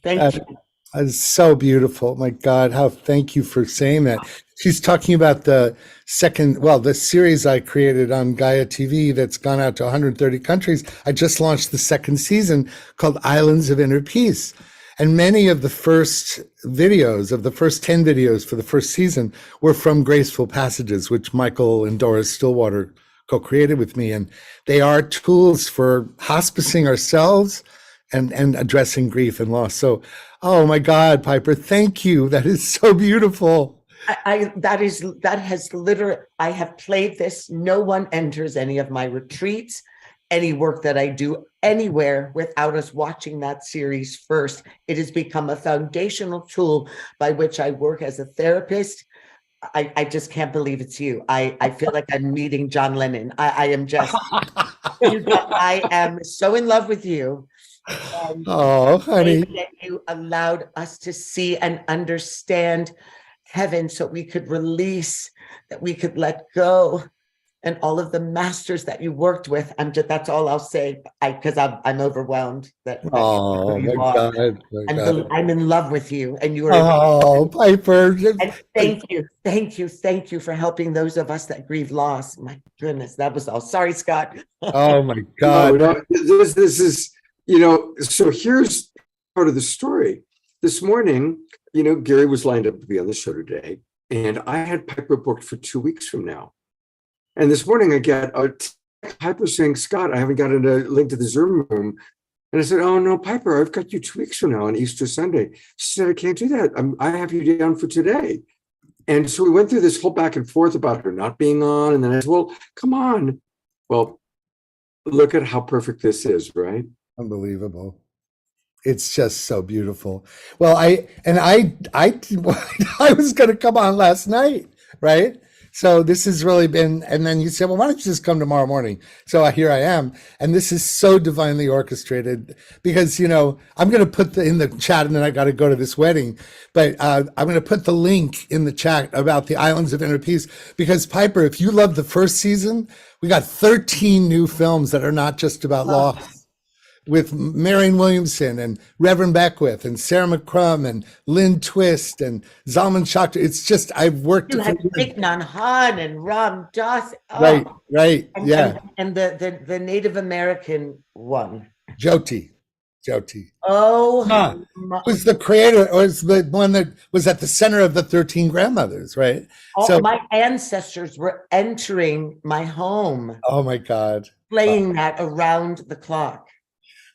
Thank you. That's so beautiful. My God, how thank you for saying that. She's talking about the the series I created on Gaia TV that's gone out to 130 countries. I just launched the second season called Islands of Inner Peace. And many of the first videos, of the first 10 videos for the first season, were from Graceful Passages, which Michael and Doris Stillwater co-created with me. And they are tools for hospicing ourselves and addressing grief and loss. So, oh my God, Piper, thank you. That is so beautiful. That has literally, I have played this. No one enters any of my retreats, any work that I do anywhere without us watching that series first. It has become a foundational tool by which I work as a therapist. I just can't believe it's you. I feel like I'm meeting John Lennon. I am just, I am so in love with you. And Oh, honey. that you allowed us to see and understand heaven so we could release, that we could let go, and all of the masters that you worked with. That's all I'll say, because I'm overwhelmed that Oh you my are. God. My God. I'm in love with you, and you are. Oh, Piper. And thank you for helping those of us that grieve loss. My goodness, that was all. Sorry, Scott. Oh my No, God. no, this is, so here's part of the story. This morning, Gary was lined up to be on the show today, and I had Piper booked for 2 weeks from now. And this morning I get a Piper saying, Scott, I haven't gotten a link to the Zoom room. And I said, oh no, Piper, I've got you 2 weeks from now on Easter Sunday. She said, I can't do that. I have you down for today. And so we went through this whole back and forth about her not being on. And then I said, well, come on. Well, look at how perfect this is, right? Unbelievable. It's just so beautiful. Well, I was going to come on last night, right? So this has really been, and then you said, well, why don't you just come tomorrow morning? So here I am. And this is so divinely orchestrated because, I'm going to put in the chat, and then I got to go to this wedding, but I'm going to put the link in the chat about the Islands of Inner Peace, because Piper, if you love the first season, we got 13 new films that are not just about loss, with Marion Williamson and Reverend Beckwith and Sarah McCrum and Lynn Twist and Zalman Schachter. It's just, I've worked. You had Thich Nhat Hanh and Ram Dass. Right. And, Yeah. And the Native American one. Jyoti. Oh, Was the creator, or was the one that was at the center of the 13 grandmothers, right? So my ancestors were entering my home. Oh my God. Playing that around the clock.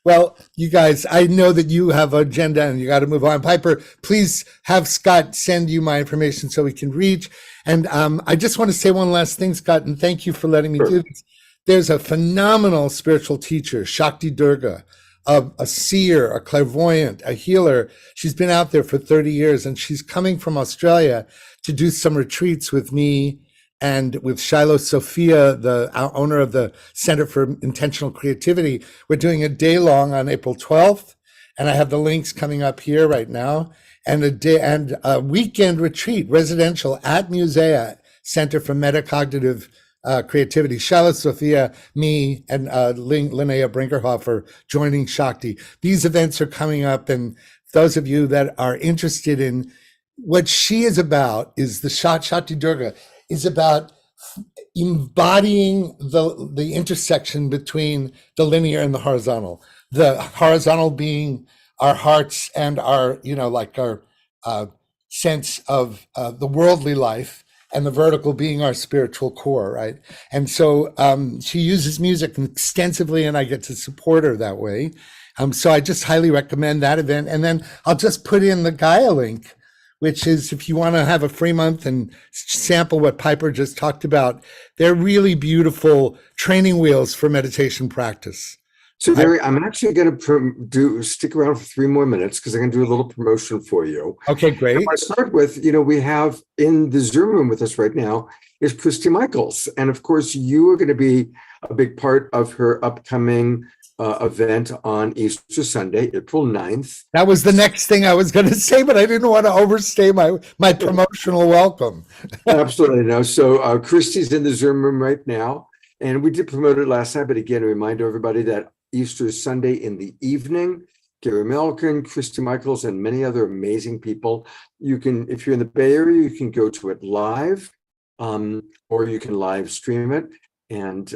Well, you guys, I know that you have an agenda and you got to move on. Piper, please have Scott send you my information so we can reach. And I just want to say one last thing, Scott, and thank you for letting me do this. There's a phenomenal spiritual teacher, Shakti Durga, a seer, a clairvoyant, a healer. She's been out there for 30 years, and she's coming from Australia to do some retreats with me and with Shiloh Sophia, the owner of the Center for Intentional Creativity. We're doing a day long on April 12th, and I have the links coming up here right now, and a weekend retreat, residential at Musea, Center for Metacognitive Creativity. Shiloh Sophia, me, and Linnea Brinkerhofer joining Shakti. These events are coming up, and those of you that are interested in what she is about, is the Shakti Durga is about embodying the intersection between the linear and the horizontal being our hearts and our, like our sense of the worldly life, and the vertical being our spiritual core, right? And so she uses music extensively, and I get to support her that way. So I just highly recommend that event. And then I'll just put in the Gaia link, which is if you want to have a free month and sample what Piper just talked about. They're really beautiful training wheels for meditation practice. So, Gary, I'm actually going to stick around for 3 more minutes because I'm going to do a little promotion for you. Okay, great. I start with, we have in the Zoom room with us right now is Christy Michaels. And of course, you are going to be a big part of her upcoming event on Easter Sunday, April 9th. That was the next thing I was going to say, but I didn't want to overstay my promotional welcome. Absolutely. No. So Christy's in the Zoom room right now. And we did promote it last night, but again, a reminder to everybody that Easter Sunday in the evening, Gary Melkin, Christy Michaels, and many other amazing people. You can, if you're in the Bay Area, you can go to it live, or you can live stream it. And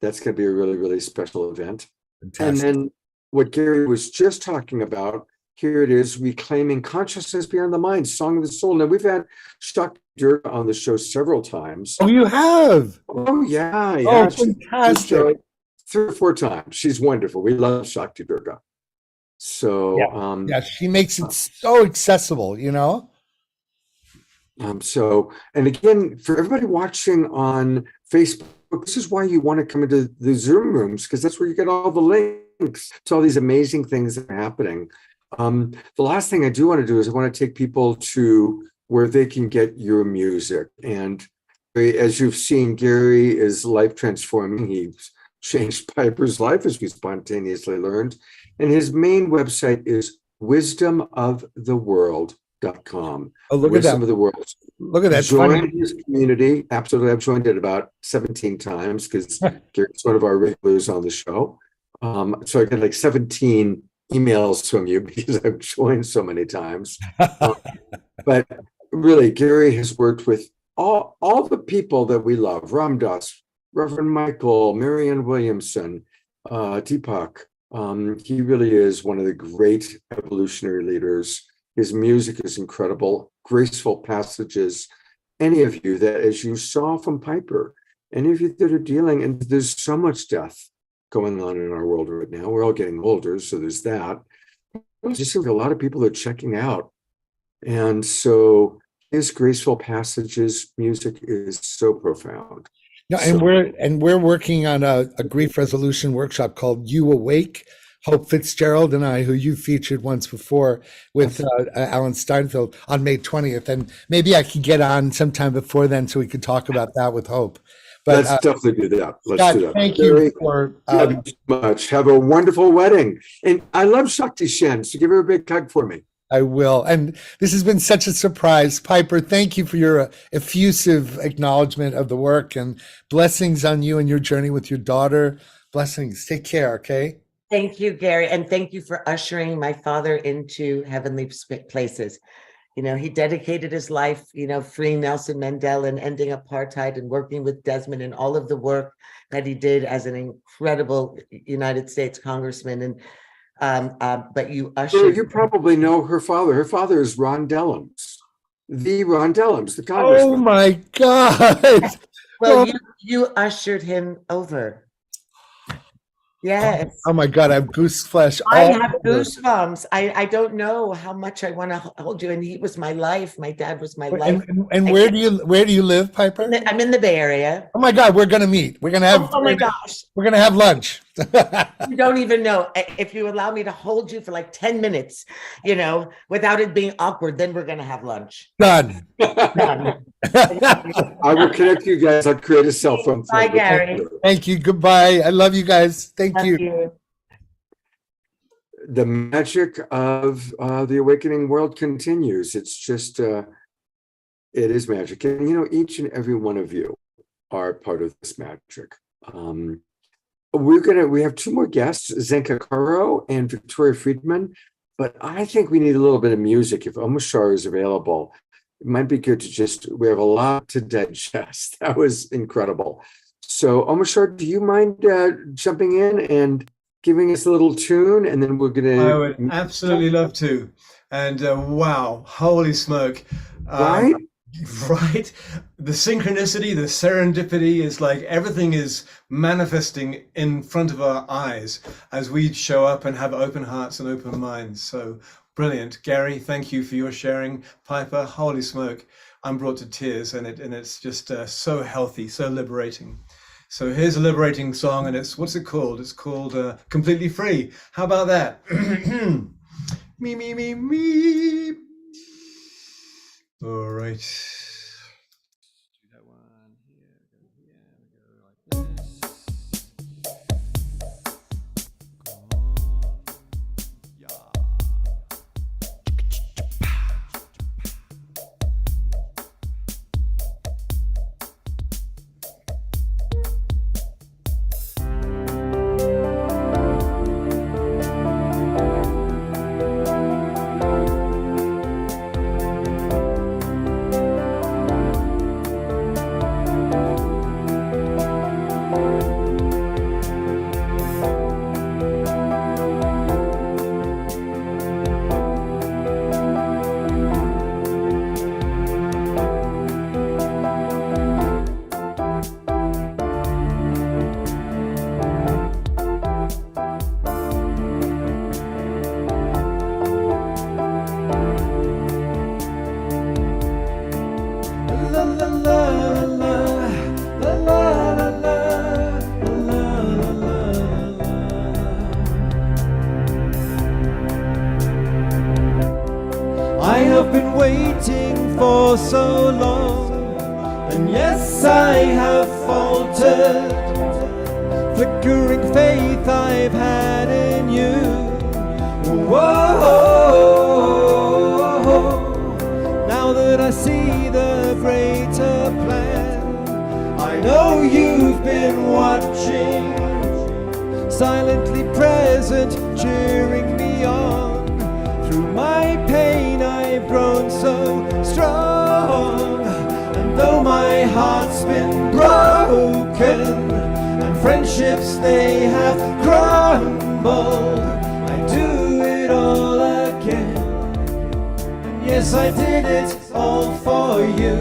that's going to be a really, really special event. Fantastic. And then what Gary was just talking about, here it is, Reclaiming Consciousness Beyond the Mind, Song of the Soul. Now, we've had Shakti Durga on the show several times. Oh, you have? Oh, yeah. Oh, fantastic. 3 or 4 times. She's wonderful. We love Shakti Durga. So, yeah, she makes it so accessible, So, and again, for everybody watching on Facebook, this is why you want to come into the Zoom rooms, because that's where you get all the links to all these amazing things that are happening. The last thing I do want to do is I want to take people to where they can get your music. And as you've seen, Gary is life transforming. He's changed Piper's life, as we spontaneously learned. And his main website is wisdomoftheworld.com. Oh, look Wisdom at that. of the World. Look at that. Join his community. Absolutely. I've joined it about 17 times because Gary's one of our regulars on the show. So I get like 17 emails from you because I've joined so many times. But really, Gary has worked with all the people that we love. Ram Dass, Reverend Michael, Marianne Williamson, Deepak. He really is one of the great evolutionary leaders. His music is incredible, graceful passages. Any of you that, as you saw from Piper, any of you that are dealing, and there's so much death going on in our world right now. We're all getting older, so there's that. Just seems like a lot of people are checking out. And so his graceful passages, music is so profound. No, and we're working on a grief resolution workshop called You Awake. Hope Fitzgerald and I, who you featured once before with Alan Steinfeld, on May 20th. And maybe I could get on sometime before then so we could talk about that with Hope. But let's definitely do that. Let's Scott, do that. Thank you for so much. Have a wonderful wedding. And I love Shakti Shen, so give her a big hug for me. I will. And this has been such a surprise. Piper, thank you for your effusive acknowledgement of the work, and blessings on you and your journey with your daughter. Blessings. Take care, okay? Thank you, Gary. And thank you for ushering my father into heavenly places. He dedicated his life, freeing Nelson Mandela and ending apartheid and working with Desmond and all of the work that he did as an incredible United States congressman. And but you ushered. So you probably know her father. Her father is Ron Dellums, the congressman. Oh my God! Well, you ushered him over. Yes. Oh my God, I have goose flesh. I have goosebumps. I don't know how much I want to hold you. And he was my life. My dad was my life. And where do you live, Piper? I'm in the Bay Area. Oh my God, we're gonna meet. We're gonna have. Oh my gosh. We're gonna have lunch. You don't even know. If you allow me to hold you for like 10 minutes, without it being awkward, then we're gonna have lunch. Done. I will connect you guys. I'll create a cell phone. Bye, Gary. Thank you. Goodbye. I love you guys. Thank you. The magic of the awakening world continues. It's just, it is magic. And, each and every one of you are part of this magic. We have 2 more guests, Zenka Caro and Victoria Friedman, but I think we need a little bit of music if Omashar is available. it might be good to we have a lot to digest. That was incredible. So, Omashar, do you mind jumping in and giving us a little tune, and then we're gonna. I would absolutely love to. And wow, holy smoke! Right? Right. The synchronicity, the serendipity is like everything is manifesting in front of our eyes as we show up and have open hearts and open minds. So brilliant, Gary. Thank you for your sharing. Piper, holy smoke! I'm brought to tears, and it's just so healthy, so liberating. So here's a liberating song, and what's it called? It's called Completely Free. How about that? Me, me, me, me. All right. Do that one here. Go like this. Go on. Yeah. I have been waiting for so long, and yes, I have faltered. Flickering faith I've had in you. Whoa, now that I see the greater plan, I know you've been watching, silently present, cheering me on. Through my pain I've grown so strong, and though my heart's been broken and friendships they have crumbled, I do it all again. And yes, I did it all for you.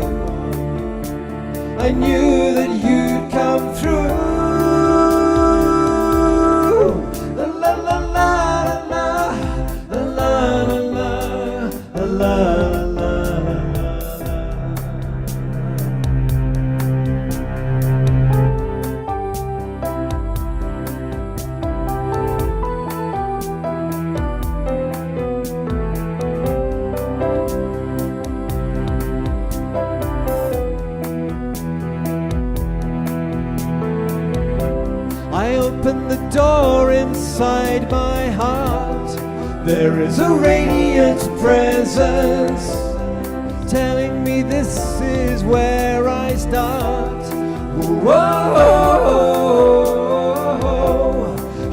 I knew that you'd come through. La la la la la la la la la la. I open the door inside my heart. There is a radiant presence telling me this is where I start. Whoa,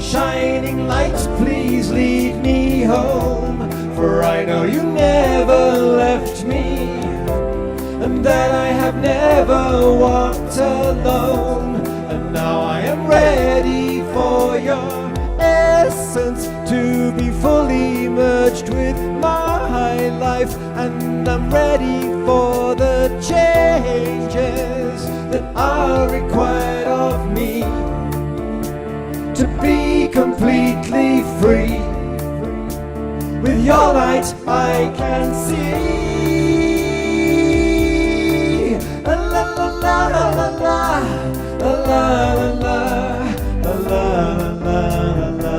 shining light, please lead me home, for I know you never left me, and that I have never walked alone. And now I am ready for your essence to be fully merged with my life, and I'm ready for the changes that are required of me to be completely free. With your light I can see. La la la la la la. La la la la la la la.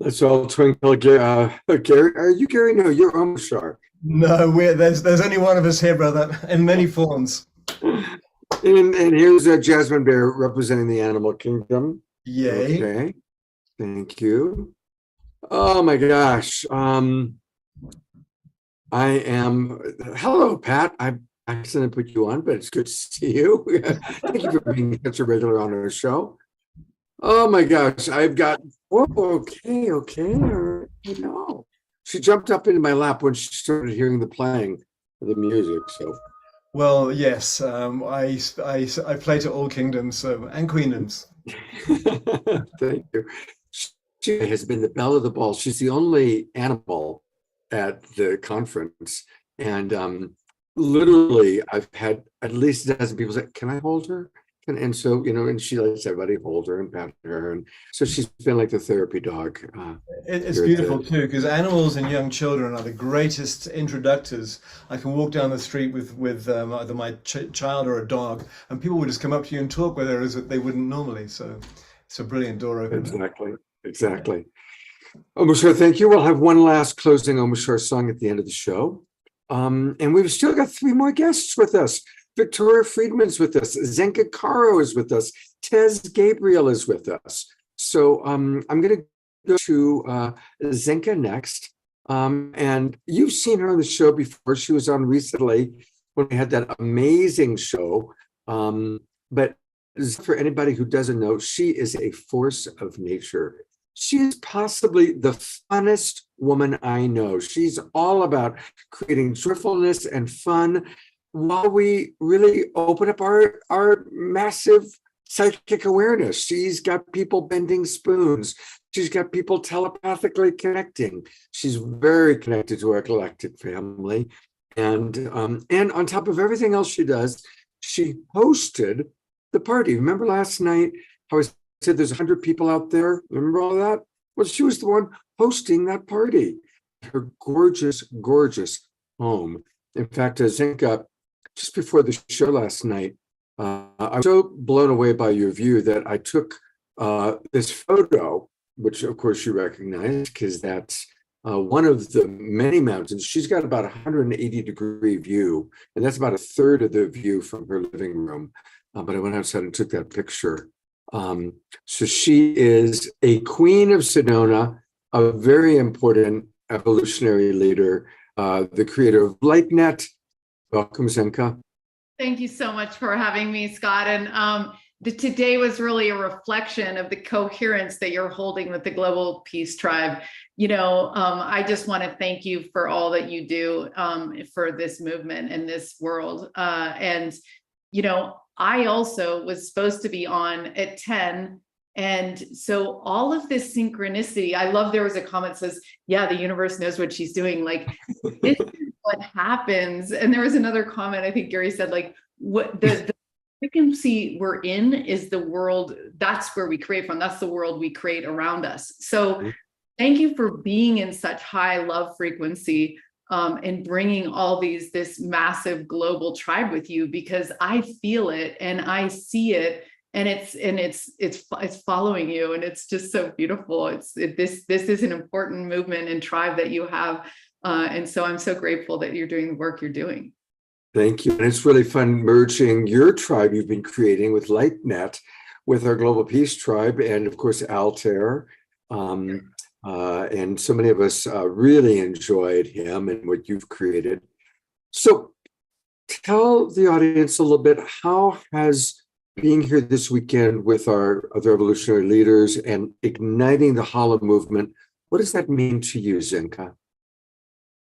Let's all twinkle. Gary, are you Gary? No, you're Omshar. No, there's only one of us here, brother, in many forms. And here's Jasmine Bear representing the animal kingdom. Yay. Okay, thank you. Oh my gosh. Hello, Pat. I accidentally put you on, but it's good to see you. Thank you for being such a regular on our show. Oh my gosh, okay. All right. No. She jumped up into my lap when she started hearing the playing of the music. So, Well, yes, I play to all kingdoms and queendoms. thank you. She has been the belle of the ball. She's the only animal at the conference, and literally, I've had at least a dozen people say, "Can I hold her?" And so, and she lets everybody hold her and pat her, and so she's been like the therapy dog. It's beautiful too, because animals and young children are the greatest introductors. I can walk down the street with either my child or a dog, and people will just come up to you and talk with her as they wouldn't normally. So it's a brilliant door opener. Exactly. Omashar, thank you. We'll have one last closing Omashar song at the end of the show. And we've still got 3 more guests with us. Victoria Friedman's with us. Zenka Caro is with us. Tez Gabriel is with us. So I'm going to go to Zenka next. And you've seen her on the show before. She was on recently when we had that amazing show. But for anybody who doesn't know, she is a force of nature. She is possibly the funnest woman I know. She's all about creating joyfulness and fun while we really open up our massive psychic awareness. She's got people bending spoons. She's got people telepathically connecting. She's very connected to our galactic family. And on top of everything else she does, she hosted the party. Remember last night how I said there's 100 people out there? Remember all that? Well, she was the one hosting that party. Her gorgeous, gorgeous home. In fact, Zenka, just before the show last night, I was so blown away by your view that I took this photo, which of course you recognize because that's one of the many mountains. She's got about a 180-degree view, and that's about a third of the view from her living room. But I went outside and took that picture. So she is a queen of Sedona, a very important evolutionary leader, the creator of LightNet. Welcome, Zenka. Thank you so much for having me, Scott. And today was really a reflection of the coherence that you're holding with the Global Peace Tribe. I just want to thank you for all that you do for this movement and this world. I also was supposed to be on at 10. And so all of this synchronicity, I love there was a comment that says, yeah, the universe knows what she's doing. Like, this is what happens. And there was another comment, I think Gary said, like, what the frequency we're in is the world, that's where we create from. That's the world we create around us. So thank you for being in such high love frequency and bringing all this massive global tribe with you, because I feel it and I see it, and it's following you, and it's just so beautiful. This is an important movement and tribe that you have, and so I'm so grateful that you're doing the work you're doing. Thank you, and it's really fun merging your tribe you've been creating with LightNet with our Global Peace Tribe, and of course Altair. And so many of us really enjoyed him and what you've created. So tell the audience a little bit, how has being here this weekend with our other evolutionary leaders and igniting the HoloMovement, what does that mean to you, Zenka?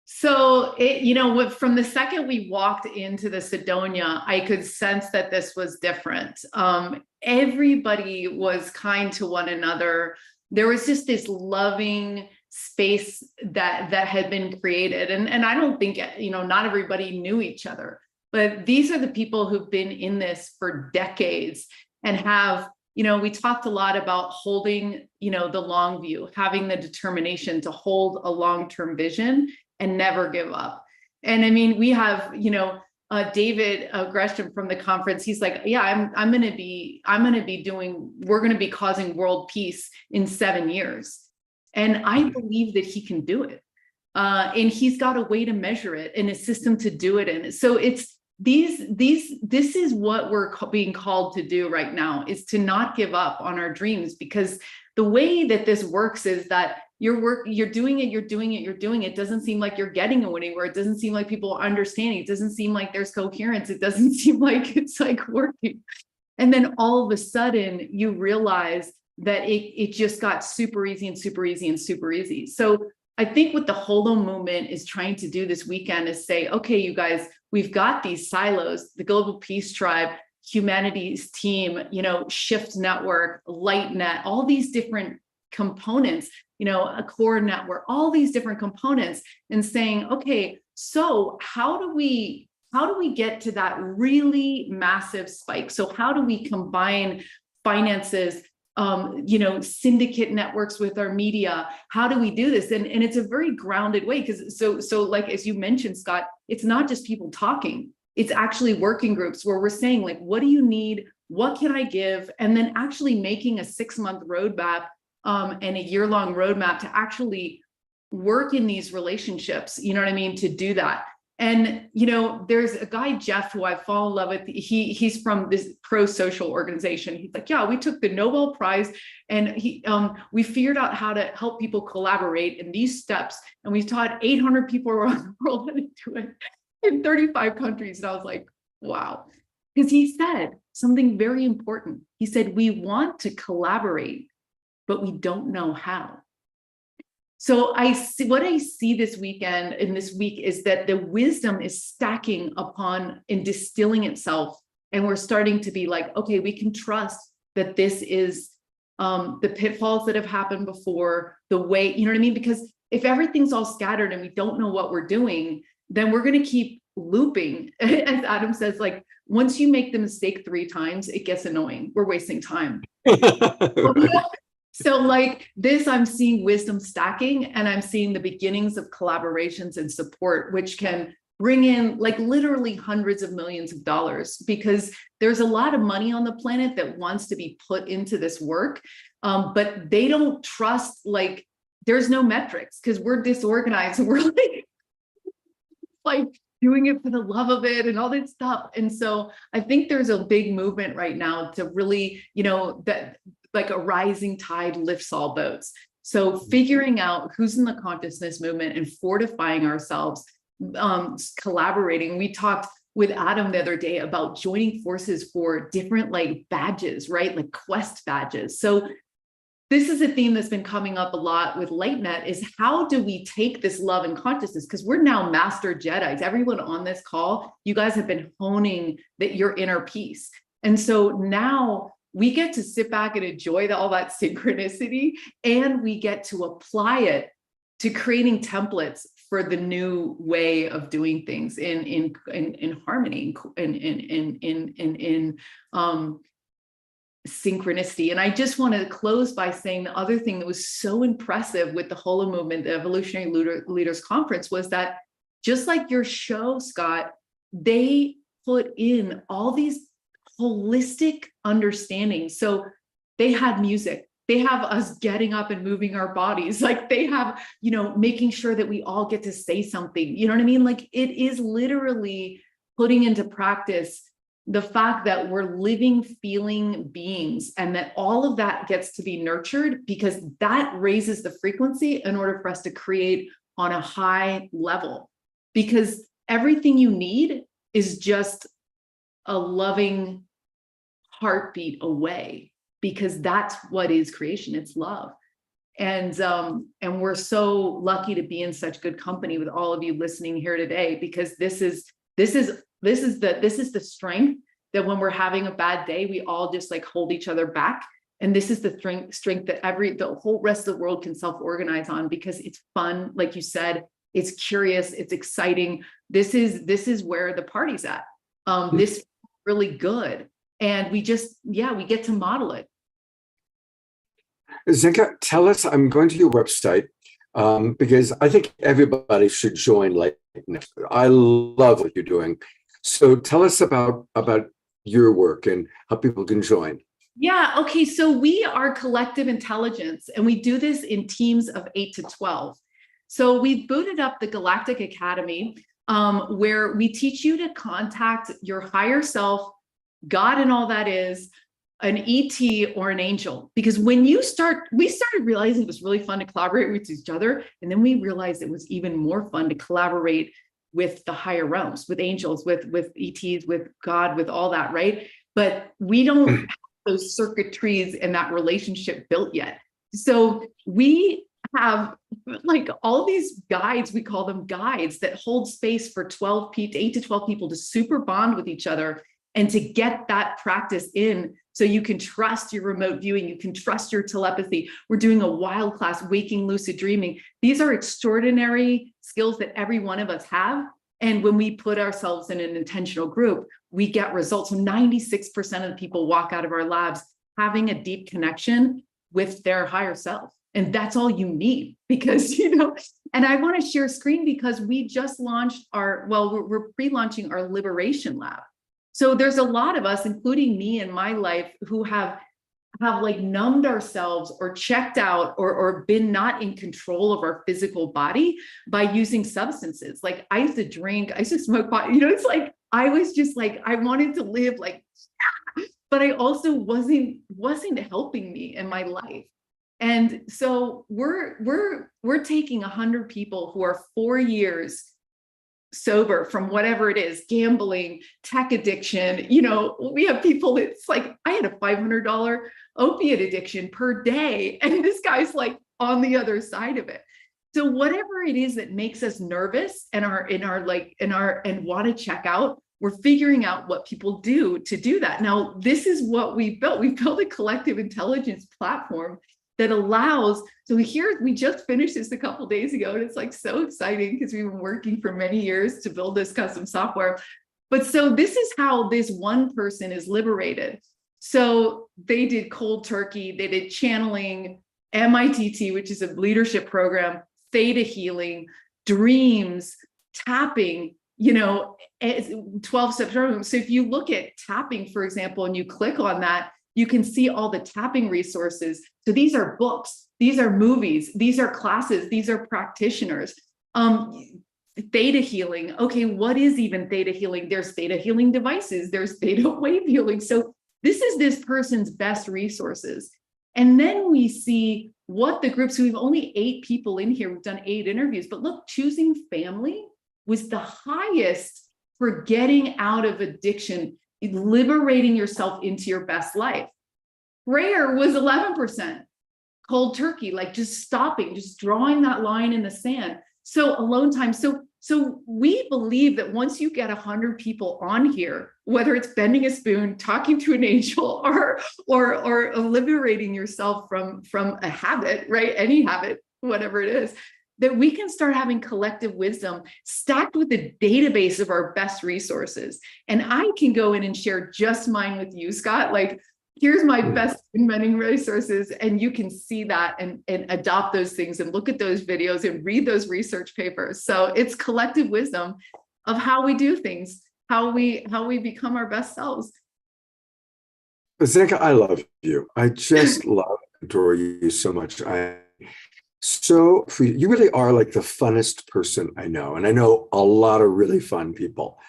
So, from the second we walked into the Sedona, I could sense that this was different. Everybody was kind to one another. There was just this loving space that had been created. And I don't think, not everybody knew each other, but these are the people who've been in this for decades and have, we talked a lot about holding, the long view, having the determination to hold a long-term vision and never give up. And I mean, we have, David Gresham from the conference, he's like, yeah, we're going to be causing world peace in 7 years. And I believe that he can do it. And he's got a way to measure it and a system to do it in. So it's this is what we're being called to do right now, is to not give up on our dreams, because the way that this works is that you're doing it. It doesn't seem like you're getting anywhere. It doesn't seem like people are understanding. It doesn't seem like there's coherence. It doesn't seem like it's like working. And then all of a sudden you realize that it just got super easy and super easy and super easy. So I think what the HoloMovement is trying to do this weekend is say, okay, you guys, we've got these silos, the Global Peace Tribe, Humanities Team, Shift Network, LightNet, all these different components, a core network, all these different components, and saying, okay, so how do we get to that really massive spike? So how do we combine finances, syndicate networks with our media? How do we do this? And it's a very grounded way, because so like, as you mentioned, Scott, it's not just people talking, it's actually working groups where we're saying, like, what do you need? What can I give? And then actually making a 6-month roadmap and a year-long roadmap to actually work in these relationships, to do that. And, there's a guy, Jeff, who I fall in love with. He's from this pro-social organization. He's like, yeah, we took the Nobel Prize and we figured out how to help people collaborate in these steps. And we taught 800 people around the world how to do it in 35 countries. And I was like, wow. Because he said something very important. He said, we want to collaborate, but we don't know how. So what I see this weekend and this week is that the wisdom is stacking upon and distilling itself. And we're starting to be like, okay, we can trust that this is the pitfalls that have happened before, the way, because if everything's all scattered and we don't know what we're doing, then we're going to keep looping. As Adam says, like, once you make the mistake 3 times, it gets annoying. We're wasting time. Right. So like this, I'm seeing wisdom stacking, and I'm seeing the beginnings of collaborations and support, which can bring in like literally hundreds of millions of dollars, because there's a lot of money on the planet that wants to be put into this work. But they don't trust, like, there's no metrics because we're disorganized and we're like doing it for the love of it and all that stuff. And so I think there's a big movement right now to really, that like a rising tide lifts all boats. So figuring out who's in the consciousness movement and fortifying ourselves, collaborating. We talked with Adam the other day about joining forces for different like badges, right? Like quest badges. So this is a theme that's been coming up a lot with LightNet, is how do we take this love and consciousness? Because we're now master Jedis. Everyone on this call, you guys have been honing your inner peace. And so now we get to sit back and enjoy all that synchronicity, and we get to apply it to creating templates for the new way of doing things in harmony, in synchronicity. And I just want to close by saying the other thing that was so impressive with the HoloMovement, the Evolutionary Leaders Conference, was that just like your show, Scott, they put in all these holistic understanding. So they had music, they have us getting up and moving our bodies, like they have, making sure that we all get to say something, you know what I mean? Like it is literally putting into practice the fact that we're living, feeling beings, and that all of that gets to be nurtured, because that raises the frequency in order for us to create on a high level, because everything you need is just a loving heartbeat away, because that's what is creation. It's love. And we're so lucky to be in such good company with all of you listening here today, because this is the strength that when we're having a bad day, we all just like hold each other back. And this is the strength that the whole rest of the world can self-organize on, because it's fun. Like you said, it's curious, it's exciting. This is where the party's at. This is really good. And we get to model it. Zinka, tell us, I'm going to your website because I think everybody should join LightNet. I love what you're doing. So tell us about your work and how people can join. Yeah. Okay. So we are collective intelligence, and we do this in teams of 8 to 12. So we booted up the Galactic Academy, where we teach you to contact your higher self, God, and all that is, an ET or an angel. Because when we started realizing it was really fun to collaborate with each other. And then we realized it was even more fun to collaborate with the higher realms, with angels, with ETs, with God, with all that, right? But we don't have those circuitries and that relationship built yet. So we have like all these guides, we call them guides, that hold space for 12 people, 8 to 12 people to super bond with each other and to get that practice in. So you can trust your remote viewing, you can trust your telepathy. We're doing a wild class, waking lucid dreaming. These are extraordinary skills that every one of us have. And when we put ourselves in an intentional group, we get results. So 96% of the people walk out of our labs having a deep connection with their higher self. And that's all you need, because, and I want to share screen because we just launched we're pre-launching our Liberation Lab. So there's a lot of us, including me in my life, who have like numbed ourselves or checked out or been not in control of our physical body by using substances. Like I used to drink, I used to smoke pot, it's like, I was just like, I wanted to live like, but I also wasn't helping me in my life. And so we're taking 100 people who are 4 years sober from whatever it is, gambling, tech addiction. We have people, it's like, I had a $500 opiate addiction per day. And this guy's like on the other side of it. So whatever it is that makes us nervous and want to check out, we're figuring out what people do to do that. Now, this is what we built. We built a collective intelligence platform that allows, so we just finished this a couple of days ago, and it's like so exciting because we've been working for many years to build this custom software. But so this is how this one person is liberated. So they did cold turkey, they did channeling, MITT, which is a leadership program, theta healing, dreams, tapping, 12-step program. So if you look at tapping, for example, and you click on that, you can see all the tapping resources. So these are books, these are movies, these are classes, these are practitioners. Theta healing. Okay, what is even theta healing? There's theta healing devices, there's theta wave healing. So this is this person's best resources. And then we see what the groups, we've only 8 people in here, we've done 8 interviews, but look, choosing family was the highest for getting out of addiction, liberating yourself into your best life. Prayer was 11%. Cold turkey, like just stopping, just drawing that line in the sand. So alone time. So we believe that once you get 100 people on here, whether it's bending a spoon, talking to an angel, or liberating yourself from a habit, right? Any habit, whatever it is, that we can start having collective wisdom stacked with a database of our best resources. And I can go in and share just mine with you, Scott. Like, here's my best inventing resources. And you can see that and adopt those things and look at those videos and read those research papers. So it's collective wisdom of how we do things, how we become our best selves. Zenka, I love you. I just love, adore you so much. You really are like the funnest person I know. And I know a lot of really fun people.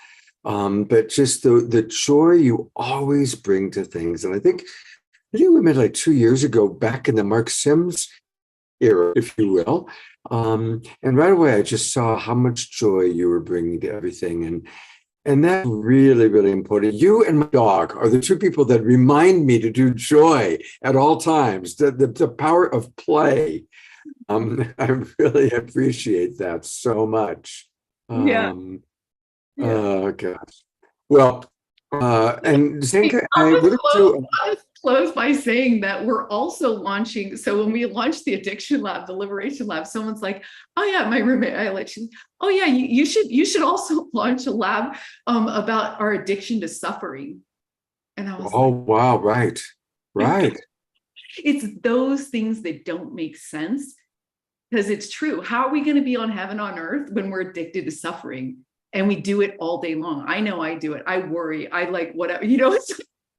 But just the joy you always bring to things. And I think we met like 2 years ago, back in the Mark Sims era, if you will. And right away, I just saw how much joy you were bringing to everything. And that's really, really important. You and my dog are the 2 people that remind me to do joy at all times, the power of play. I really appreciate that so much. Oh gosh. Well, and Zenka, I'll just close by saying that we're also launching. So when we launched the Addiction Lab, the Liberation Lab, someone's like, "Oh yeah, my roommate, oh yeah, you should also launch a lab about our addiction to suffering." And I was wow, right. It's those things that don't make sense, because it's true. How are we going to be on heaven on earth when we're addicted to suffering? And we do it all day long. I know I do it. I worry. I like whatever,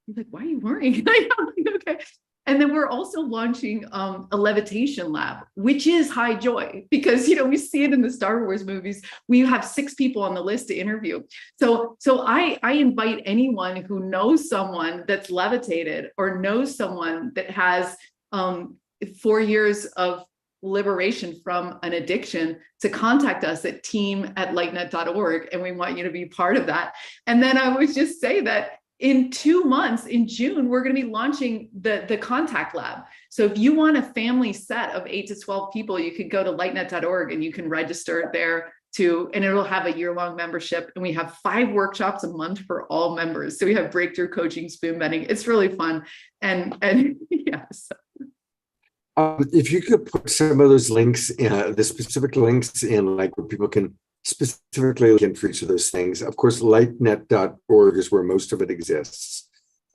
He's like, why are you worrying? I'm like, okay. And then we're also launching a levitation lab, which is high joy because, we see it in the Star Wars movies. We have 6 people on the list to interview. So I invite anyone who knows someone that's levitated or knows someone that has 4 years of liberation from an addiction to contact us at team@lightnet.org. And we want you to be part of that. And then I would just say that in 2 months, in June, we're going to be launching the contact lab. So if you want a family set of 8 to 12 people, you could go to lightnet.org and you can register there too. And it'll have a year-long membership. And we have 5 workshops a month for all members. So we have breakthrough coaching, spoon bending. It's really fun. And yes. If you could put some of those links, the specific links in, like where people can specifically look in for each of those things. Of course, lightnet.org is where most of it exists.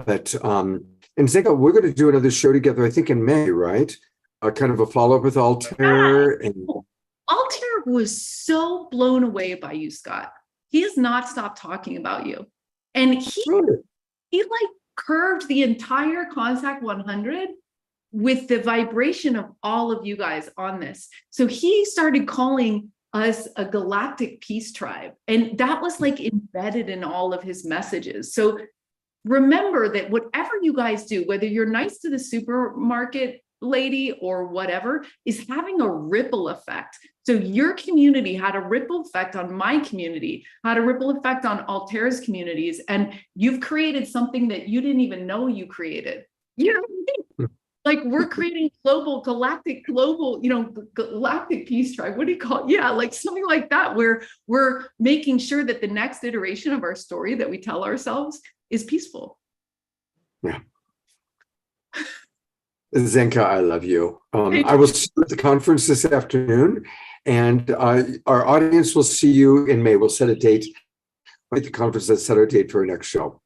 But and Zenka, we're going to do another show together, I think in May, right? Kind of a follow-up with Altair. And Altair was so blown away by you, Scott. He has not stopped talking about you. And he like curved the entire Contact 100 with the vibration of all of you guys on this. So he started calling us a galactic peace tribe. And that was like embedded in all of his messages. So remember that whatever you guys do, whether you're nice to the supermarket lady or whatever, is having a ripple effect. So your community had a ripple effect on my community, had a ripple effect on Altair's communities. And you've created something that you didn't even know you created. You know what I mean? Like we're creating galactic peace tribe. What do you call it? Yeah, like something like that, where we're making sure that the next iteration of our story that we tell ourselves is peaceful. Yeah. Zenka, I love you. I will see you at the conference this afternoon, and our audience will see you in May. We'll set a date at the conference. Let's set our date for our next show.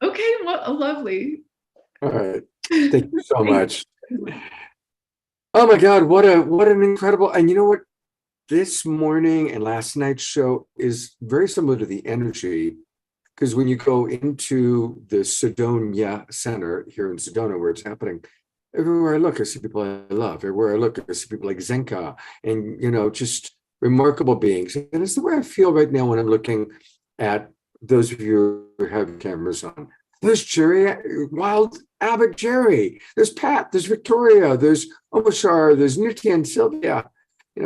Okay, well, lovely. All right. Thank you so much. Oh my God, what an incredible, and you know what? This morning and last night's show is very similar to the energy, because when you go into the Sedona Center here in Sedona, where it's happening, everywhere I look, I see people I love. Everywhere I look, I see people like Zenka and, just remarkable beings. And it's the way I feel right now when I'm looking at those of you who have cameras on. There's Jerry, Wild Abbott Jerry. There's Pat. There's Victoria. There's Omashar. There's Nitya and Sylvia.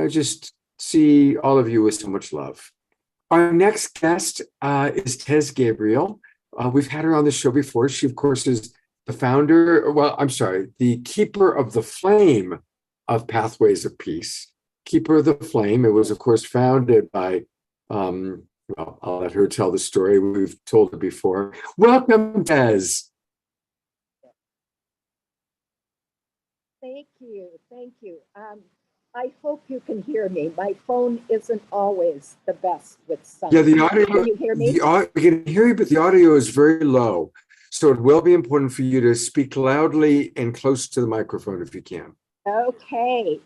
Just see all of you with so much love. Our next guest is Tez Gabriel. We've had her on the show before. She, of course, is the founder, the keeper of the flame of Pathways of Peace. Keeper of the Flame. It was, of course, founded by I'll let her tell the story. We've told it before. Welcome, Tez. Thank you. Thank you. I hope you can hear me. My phone isn't always the best with sound. Yeah, the audio. Can you hear me? We can hear you, but the audio is very low. So it will be important for you to speak loudly and close to the microphone if you can. Okay.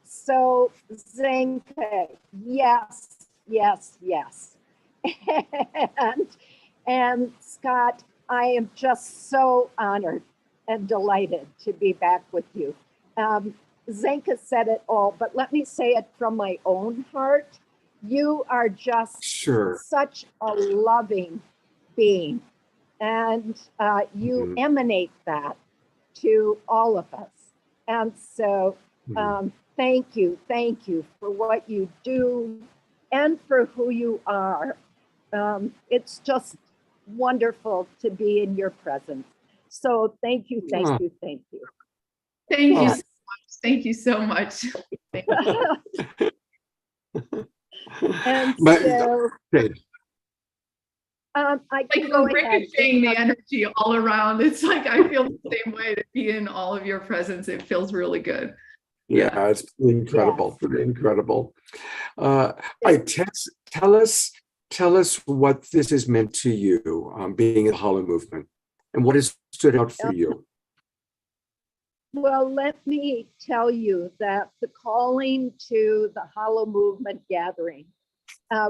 So, Zenka, yes. And Scott, I am just so honored and delighted to be back with you. Zenka said it all, but let me say it from my own heart. You are just such a loving being, and you emanate that to all of us. And so thank you for what you do and for who you are. It's just wonderful to be in your presence. So thank you. Thank you so much. Thank you so much. And so, I can go ahead. Ricocheting the energy all around. It's like I feel the same way to be in all of your presence. It feels really good. Yeah, it's incredible. Yes. Incredible. Tez, tell us what this has meant to you, being in the HoloMovement, and what has stood out for you. Well, let me tell you that the calling to the HoloMovement gathering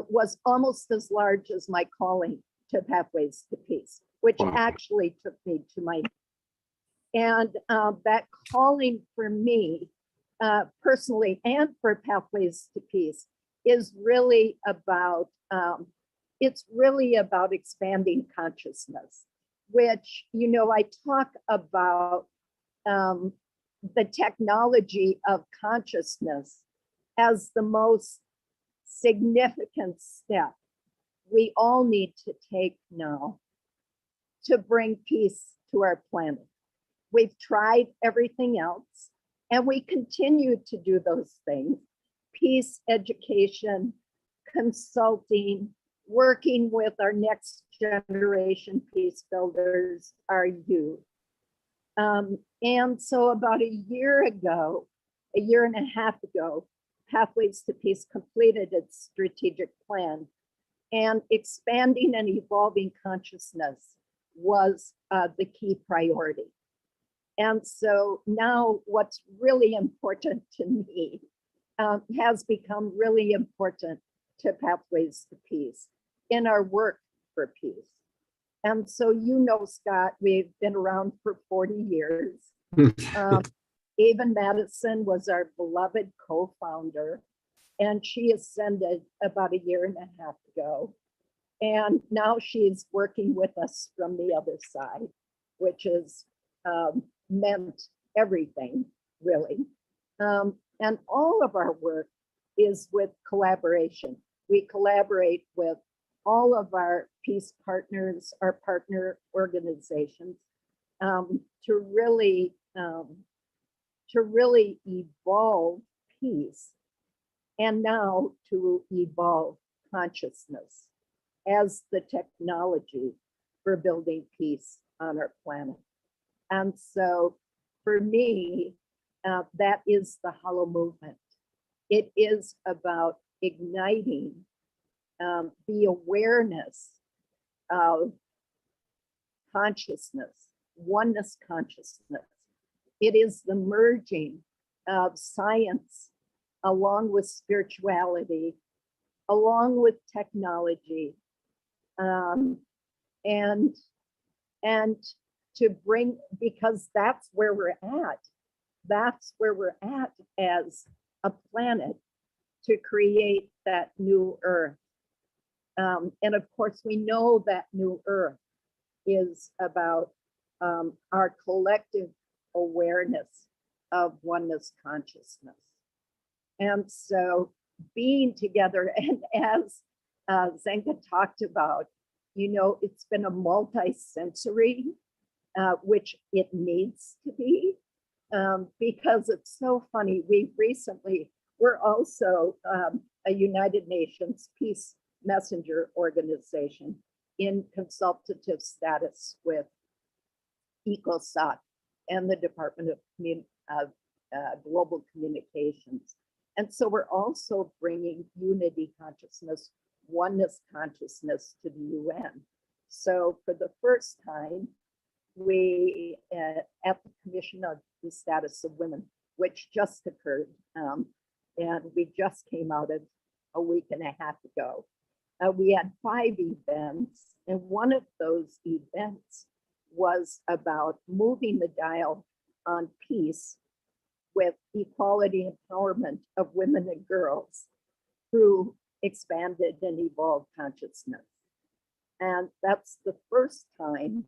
was almost as large as my calling to Pathways to Peace. which Wow. actually took me to my, and that calling for me personally and for Pathways to Peace is really about, it's really about expanding consciousness, which, you know, I talk about the technology of consciousness as the most significant step we all need to take now to bring peace to our planet. We've tried everything else, and we continue to do those things: peace education, consulting, working with our next generation peace builders, our youth. And so about a year and a half ago, Pathways to Peace completed its strategic plan, and expanding and evolving consciousness was the key priority. And so now what's really important to me has become really important to Pathways to Peace in our work for peace. And so, you know, Scott, we've been around for 40 years. Ava Madison was our beloved co-founder, and she ascended about a year and a half ago. And now she's working with us from the other side, which has meant everything, really. And all of our work is with collaboration. We collaborate with all of our peace partners, our partner organizations, to really evolve peace, and now to evolve consciousness as the technology for building peace on our planet. And so for me, that is the HoloMovement. It is about igniting the awareness of consciousness, oneness consciousness. It is the merging of science along with spirituality, along with technology, and to bring, because that's where we're at. That's where we're at as a planet, to create that new earth. And of course, we know that new earth is about our collective awareness of oneness consciousness. And so being together, and as Zenka talked about, you know, it's been a multi-sensory, which it needs to be, because it's so funny. We're also a United Nations Peace Messenger organization in consultative status with ECOSOC and the Department of Global Communications. And so we're also bringing unity consciousness, oneness consciousness to the UN. So for the first time, we, at the Commission of the Status of Women, which just occurred, and we just came out of a week and a half ago, we had 5 events, and one of those events was about moving the dial on peace with equality empowerment of women and girls through expanded and evolved consciousness. And that's the first time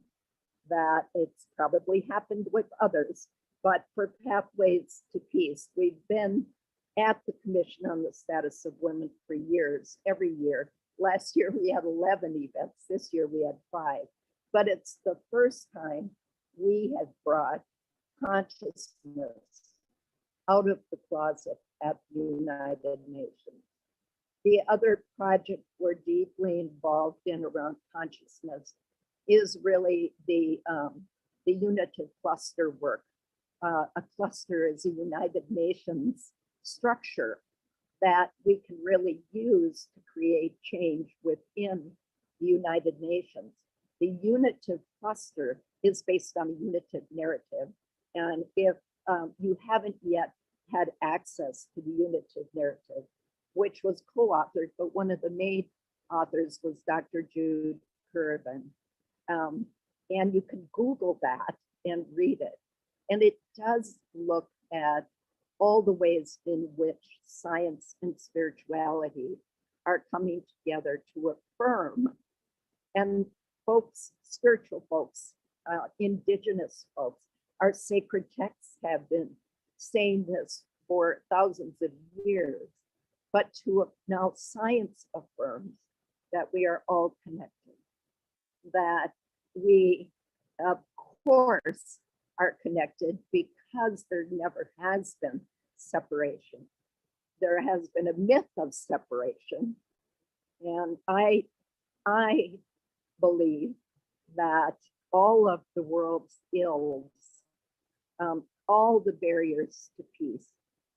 that it's probably happened with others, but for Pathways to Peace, we've been at the Commission on the Status of Women for years, every year. Last year we had 11 events, this year we had 5. But it's the first time we have brought consciousness out of the closet at the United Nations. The other project we're deeply involved in around consciousness is really the unitive cluster work. A cluster is a United Nations structure that we can really use to create change within the United Nations. The unitive cluster is based on a unitive narrative. And if you haven't yet had access to the unitive narrative, which was co-authored, but one of the main authors was Dr. Jude Curvin. And you can Google that and read it. And it does look at all the ways in which science and spirituality are coming together to affirm. And folks, spiritual folks, indigenous folks, our sacred texts have been saying this for thousands of years, but now science affirms that we are all connected, that we, of course, are connected because there never has been separation. There has been a myth of separation. And I believe that all of the world's ills, all the barriers to peace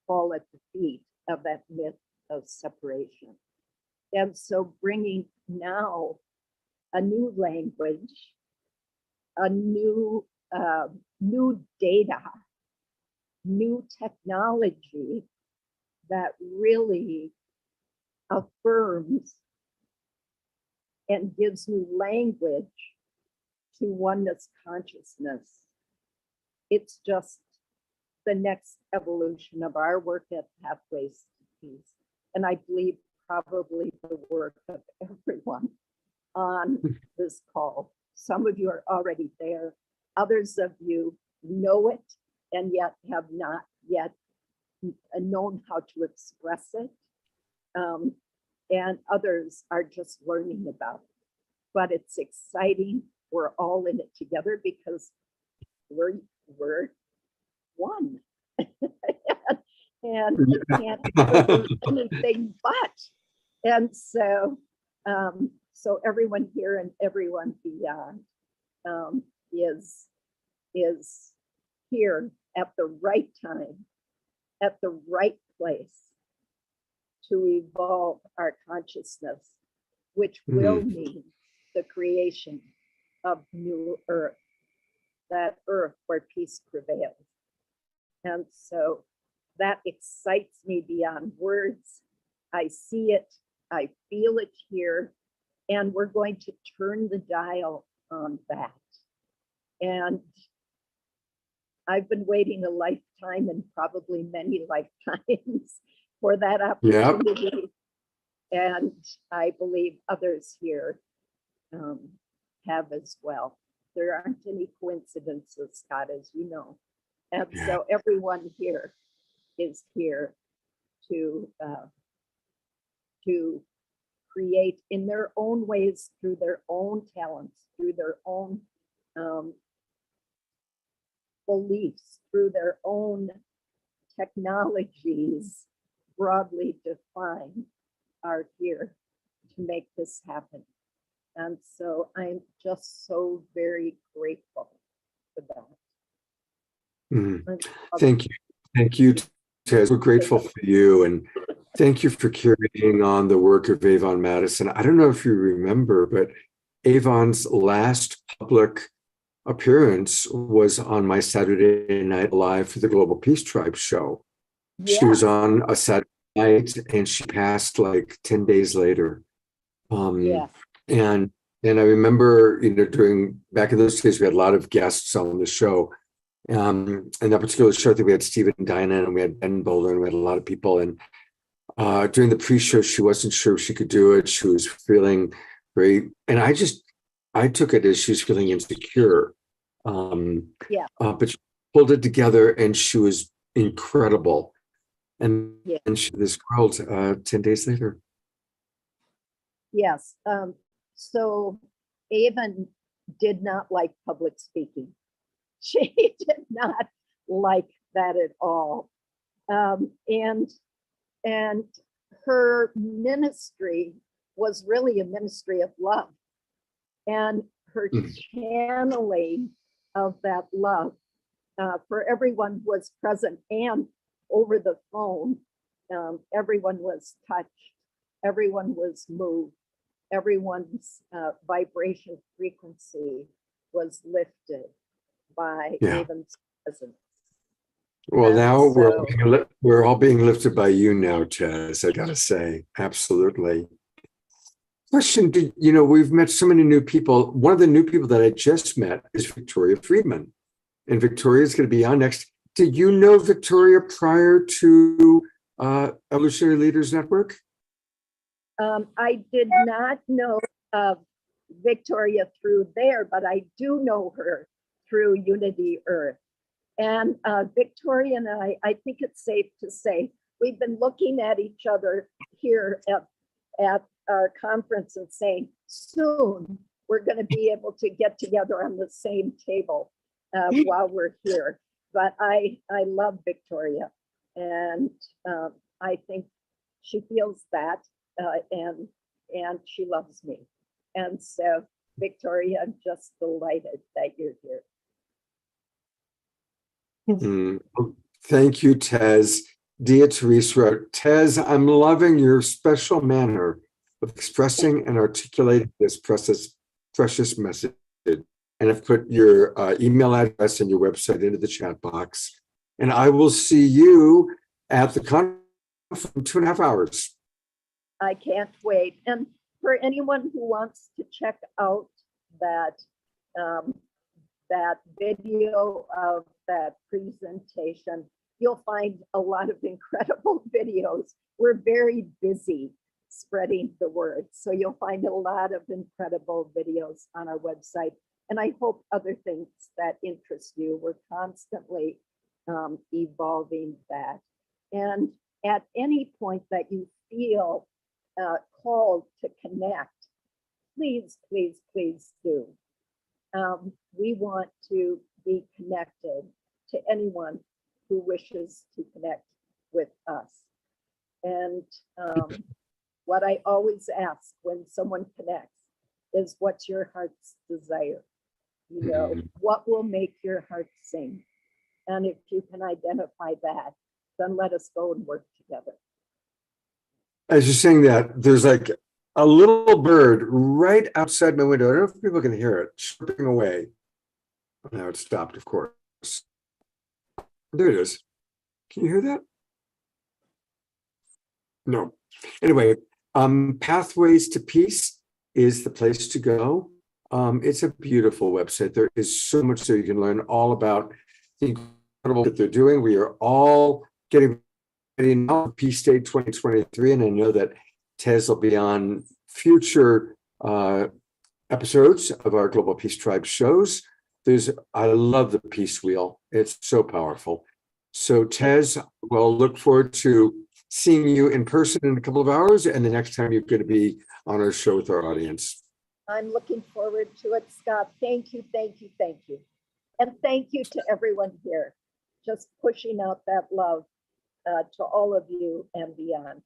fall at the feet of that myth of separation. And so bringing now a new language, a new data, new technology that really affirms and gives new language to oneness consciousness. It's just the next evolution of our work at Pathways to Peace. And I believe probably the work of everyone on this call. Some of you are already there. Others of you know it and yet have not yet known how to express it. And others are just learning about it. But it's exciting. We're all in it together because we're one. And we can't do anything but. And so, so everyone here and everyone beyond is here at the right time, at the right place to evolve our consciousness, which will mean the creation of new earth, that earth where peace prevails. And so that excites me beyond words. I see it, I feel it here, and we're going to turn the dial on that. And I've been waiting a lifetime and probably many lifetimes for that opportunity. Yep. And I believe others here have as well. There aren't any coincidences, Scott, as you know. And so everyone here is here to create in their own ways, through their own talents, through their own beliefs, through their own technologies, broadly defined, are here to make this happen. And so I'm just so very grateful for that. Thank you. Thank you, Tez. We're grateful for you. And thank you for carrying on the work of Avon Madison. I don't know if you remember, but Avon's last public appearance was on my Saturday Night Live for the Global Peace Tribe show. Yeah. She was on a Saturday night and she passed like 10 days later. And I remember, during back in those days, we had a lot of guests on the show. And that particular show, I think we had Stephen Dinan and we had Ben Bowler and we had a lot of people. And during the pre-show, she wasn't sure she could do it. She was feeling very, and I took it as she was feeling insecure. But she pulled it together and she was incredible. And she this world 10 days later. Yes. So Avon did not like public speaking. She did not like that at all. And her ministry was really a ministry of love. And her channeling of that love for everyone who was present and over the phone, everyone was touched, everyone was moved, everyone's vibration frequency was lifted by Avon's presence. Well, now we're all being lifted by you now, Tez, I gotta say, absolutely. Question, we've met so many new people. One of the new people that I just met is Victoria Friedman. And Victoria is going to be on next. Did you know Victoria prior to Evolutionary Leaders Network? I did not know Victoria through there, but I do know her through Unity Earth. And Victoria and I think it's safe to say, we've been looking at each other here at our conference and saying, soon we're going to be able to get together on the same table while we're here. But I love Victoria, and I think she feels that, and she loves me. And so, Victoria, I'm just delighted that you're here. Thank you, Tez. Dia Therese wrote, Tez, I'm loving your special manner of expressing and articulating this precious message. And I've put your email address and your website into the chat box. And I will see you at the conference in 2.5 hours. I can't wait. And for anyone who wants to check out that video of that presentation, you'll find a lot of incredible videos. We're very busy spreading the word. So you'll find a lot of incredible videos on our website. And I hope other things that interest you. We're constantly evolving that. And at any point that you feel called to connect, please, please, please do. We want to be connected to anyone who wishes to connect with us. And what I always ask when someone connects is, what's your heart's desire? What will make your heart sing? And if you can identify that, then let us go and work together. As you're saying that, there's like a little bird right outside my window. I don't know if people can hear it chirping away. Now it stopped, of course. There it is. Can you hear that? No. Anyway, Pathways to Peace is the place to go. It's a beautiful website. There is so much that you can learn all about the incredible that they're doing. We are all getting ready now for Peace Day 2023, and I know that Tez will be on future episodes of our Global Peace Tribe shows. I love the Peace Wheel. It's so powerful. So Tez, we'll look forward to seeing you in person in a couple of hours, and the next time you're going to be on our show with our audience. I'm looking forward to it, Scott. Thank you, thank you, thank you. And thank you to everyone here, just pushing out that love to all of you and beyond.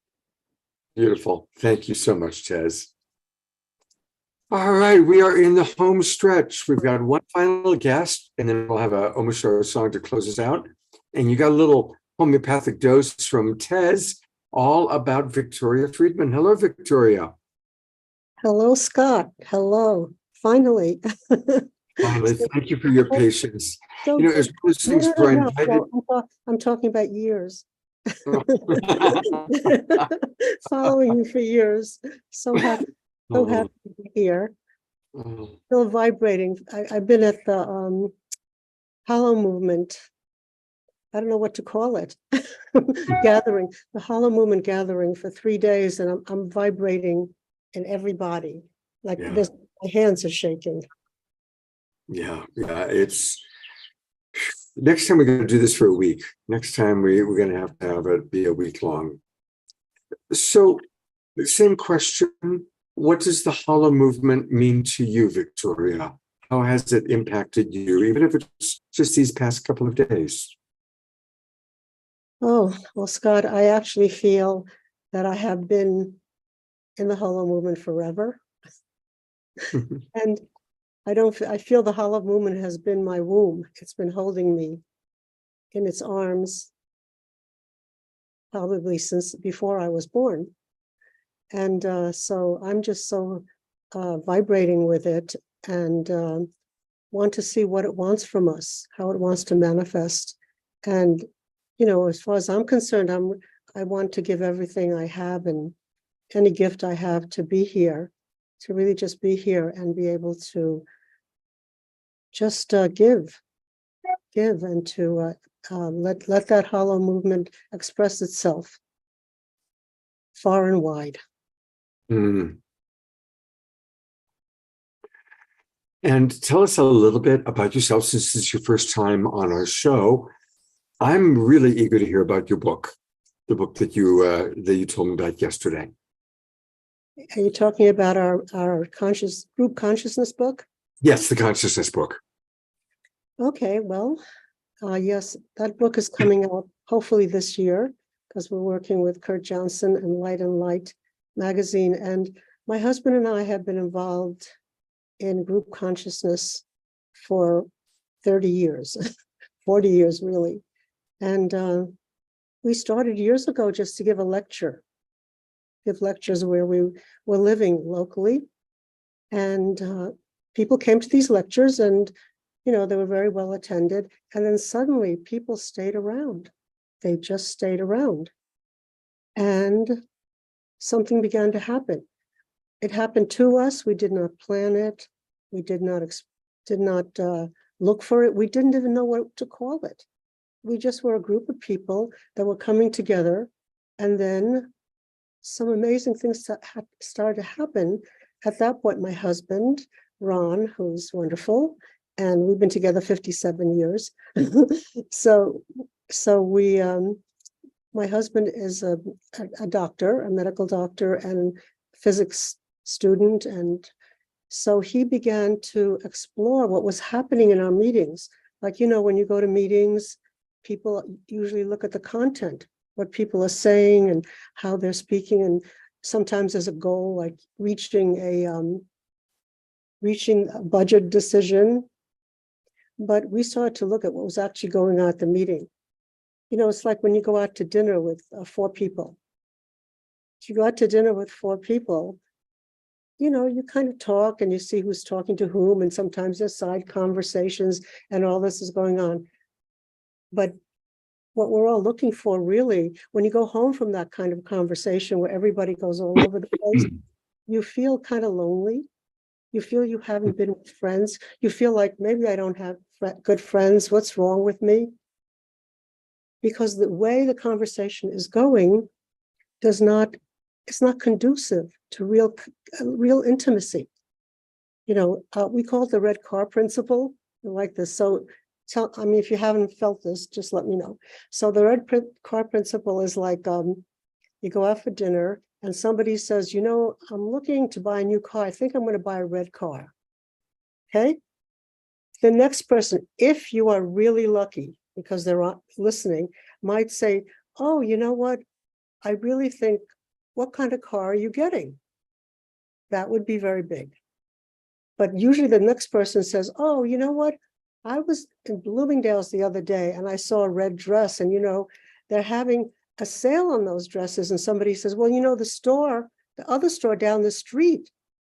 Beautiful. Thank you so much, Tez. All right, we are in the home stretch. We've got one final guest, and then we'll have a Omashara song to close us out. And you got a little homeopathic dose from Tez, all about Victoria Friedman. Hello, Victoria. Hello, Scott. Hello. Finally. Finally, thank you for your patience. So, as one of those things where I invited... no, I'm talking about years. Following you for years. So happy to be here. Still vibrating. I've been at the HoloMovement. I don't know what to call it. Gathering, the HoloMovement gathering for 3 days, and I'm vibrating in every body. Like this, my hands are shaking. Yeah, it's next time we're going to do this for a week. Next time we're going to have it be a week long. So, the same question: what does the HoloMovement mean to you, Victoria? How has it impacted you, even if it's just these past couple of days? Oh, well, Scott, I actually feel that I have been in the HoloMovement forever. And I feel the HoloMovement has been my womb. It's been holding me in its arms probably since before I was born. And so I'm just so vibrating with it, and want to see what it wants from us, how it wants to manifest. And as far as I'm concerned, I want to give everything I have and any gift I have to be here to really just be here and be able to just give and to let that hollow movement express itself far and wide. Mm. And tell us a little bit about yourself, since this is your first time on our show. I'm really eager to hear about your book, the book that you told me about yesterday. Are you talking about our group consciousness book? Yes, the consciousness book. Okay, well, yes, that book is coming out hopefully this year, because we're working with Kurt Johnson and Light magazine. And my husband and I have been involved in group consciousness for 30 years, 40 years really. And we started years ago just to give lectures where we were living locally. And people came to these lectures and, they were very well attended. And then suddenly people stayed around. They just stayed around. And something began to happen. It happened to us. We did not plan it. We did not look for it. We didn't even know what to call it. We just were a group of people that were coming together, and then some amazing things started to happen. At that point, my husband, Ron, who's wonderful, and we've been together 57 years. So we, my husband is a doctor, a medical doctor, and physics student. And so he began to explore what was happening in our meetings. Like, when you go to meetings, people usually look at the content, what people are saying and how they're speaking. And sometimes there's a goal like reaching a budget decision. But we started to look at what was actually going on at the meeting. It's like when you go out to dinner with 4 people. If you go out to dinner with 4 people, you kind of talk and you see who's talking to whom, and sometimes there's side conversations and all this is going on. But what we're all looking for really, when you go home from that kind of conversation where everybody goes all over the place, you feel kind of lonely. You feel you haven't been with friends. You feel like maybe I don't have good friends. What's wrong with me? Because the way the conversation is going it's not conducive to real intimacy. We call it the red car principle, like this. So if you haven't felt this, just let me know. So the red car principle is like, you go out for dinner and somebody says, I'm looking to buy a new car. I think I'm going to buy a red car. Okay. The next person, if you are really lucky, because they're listening, might say, oh, you know what? I really think, what kind of car are you getting? That would be very big. But usually the next person says, oh, you know what? I was in Bloomingdale's the other day and I saw a red dress, and they're having a sale on those dresses. And somebody says, well, the other store down the street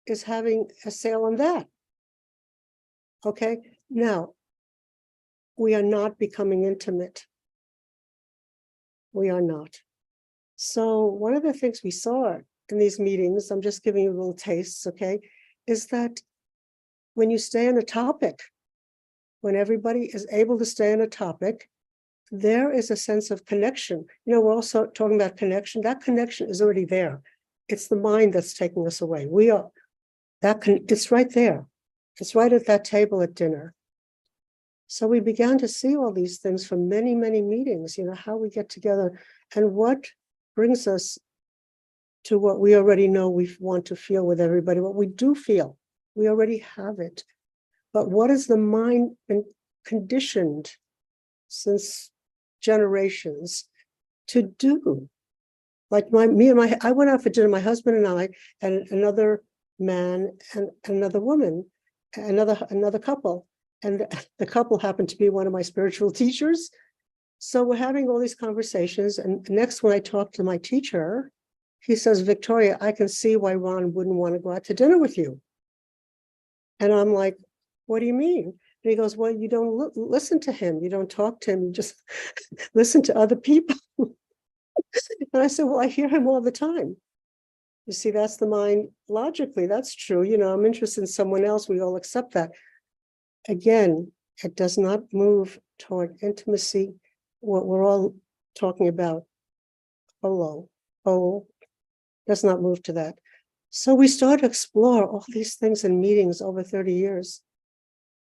is having a sale on that. Okay. Now, we are not becoming intimate. We are not. So one of the things we saw in these meetings, I'm just giving you little tastes, okay, is that when you stay on a topic, when everybody is able to stay on a topic, there is a sense of connection. We're also talking about connection. That connection is already there. It's the mind that's taking us away. It's right there. It's right at that table at dinner. So we began to see all these things from many, many meetings, how we get together and what brings us to what we already know we want to feel with everybody. What we do feel, we already have it. But what is the mind been conditioned since generations to do? Like I went out for dinner, my husband and I, and another man and another woman, another couple. And the couple happened to be one of my spiritual teachers. So we're having all these conversations. And next, when I talked to my teacher, he says, Victoria, I can see why Ron wouldn't want to go out to dinner with you. And I'm like, what do you mean? And he goes, well, you don't listen to him. You don't talk to him. You just listen to other people. And I said, well, I hear him all the time. You see, that's the mind. Logically, that's true. I'm interested in someone else. We all accept that. Again, it does not move toward intimacy. What we're all talking about, does not move to that. So we started to explore all these things in meetings over 30 years,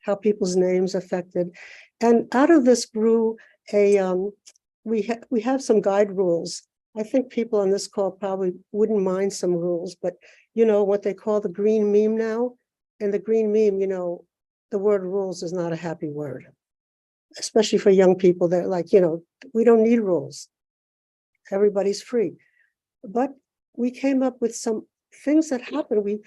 how people's names affected. And out of this grew we have some guide rules. I think people on this call probably wouldn't mind some rules, but what they call the green meme now, and the green meme, the word rules is not a happy word, especially for young people. They're like, we don't need rules. Everybody's free. But we came up with some things that happened.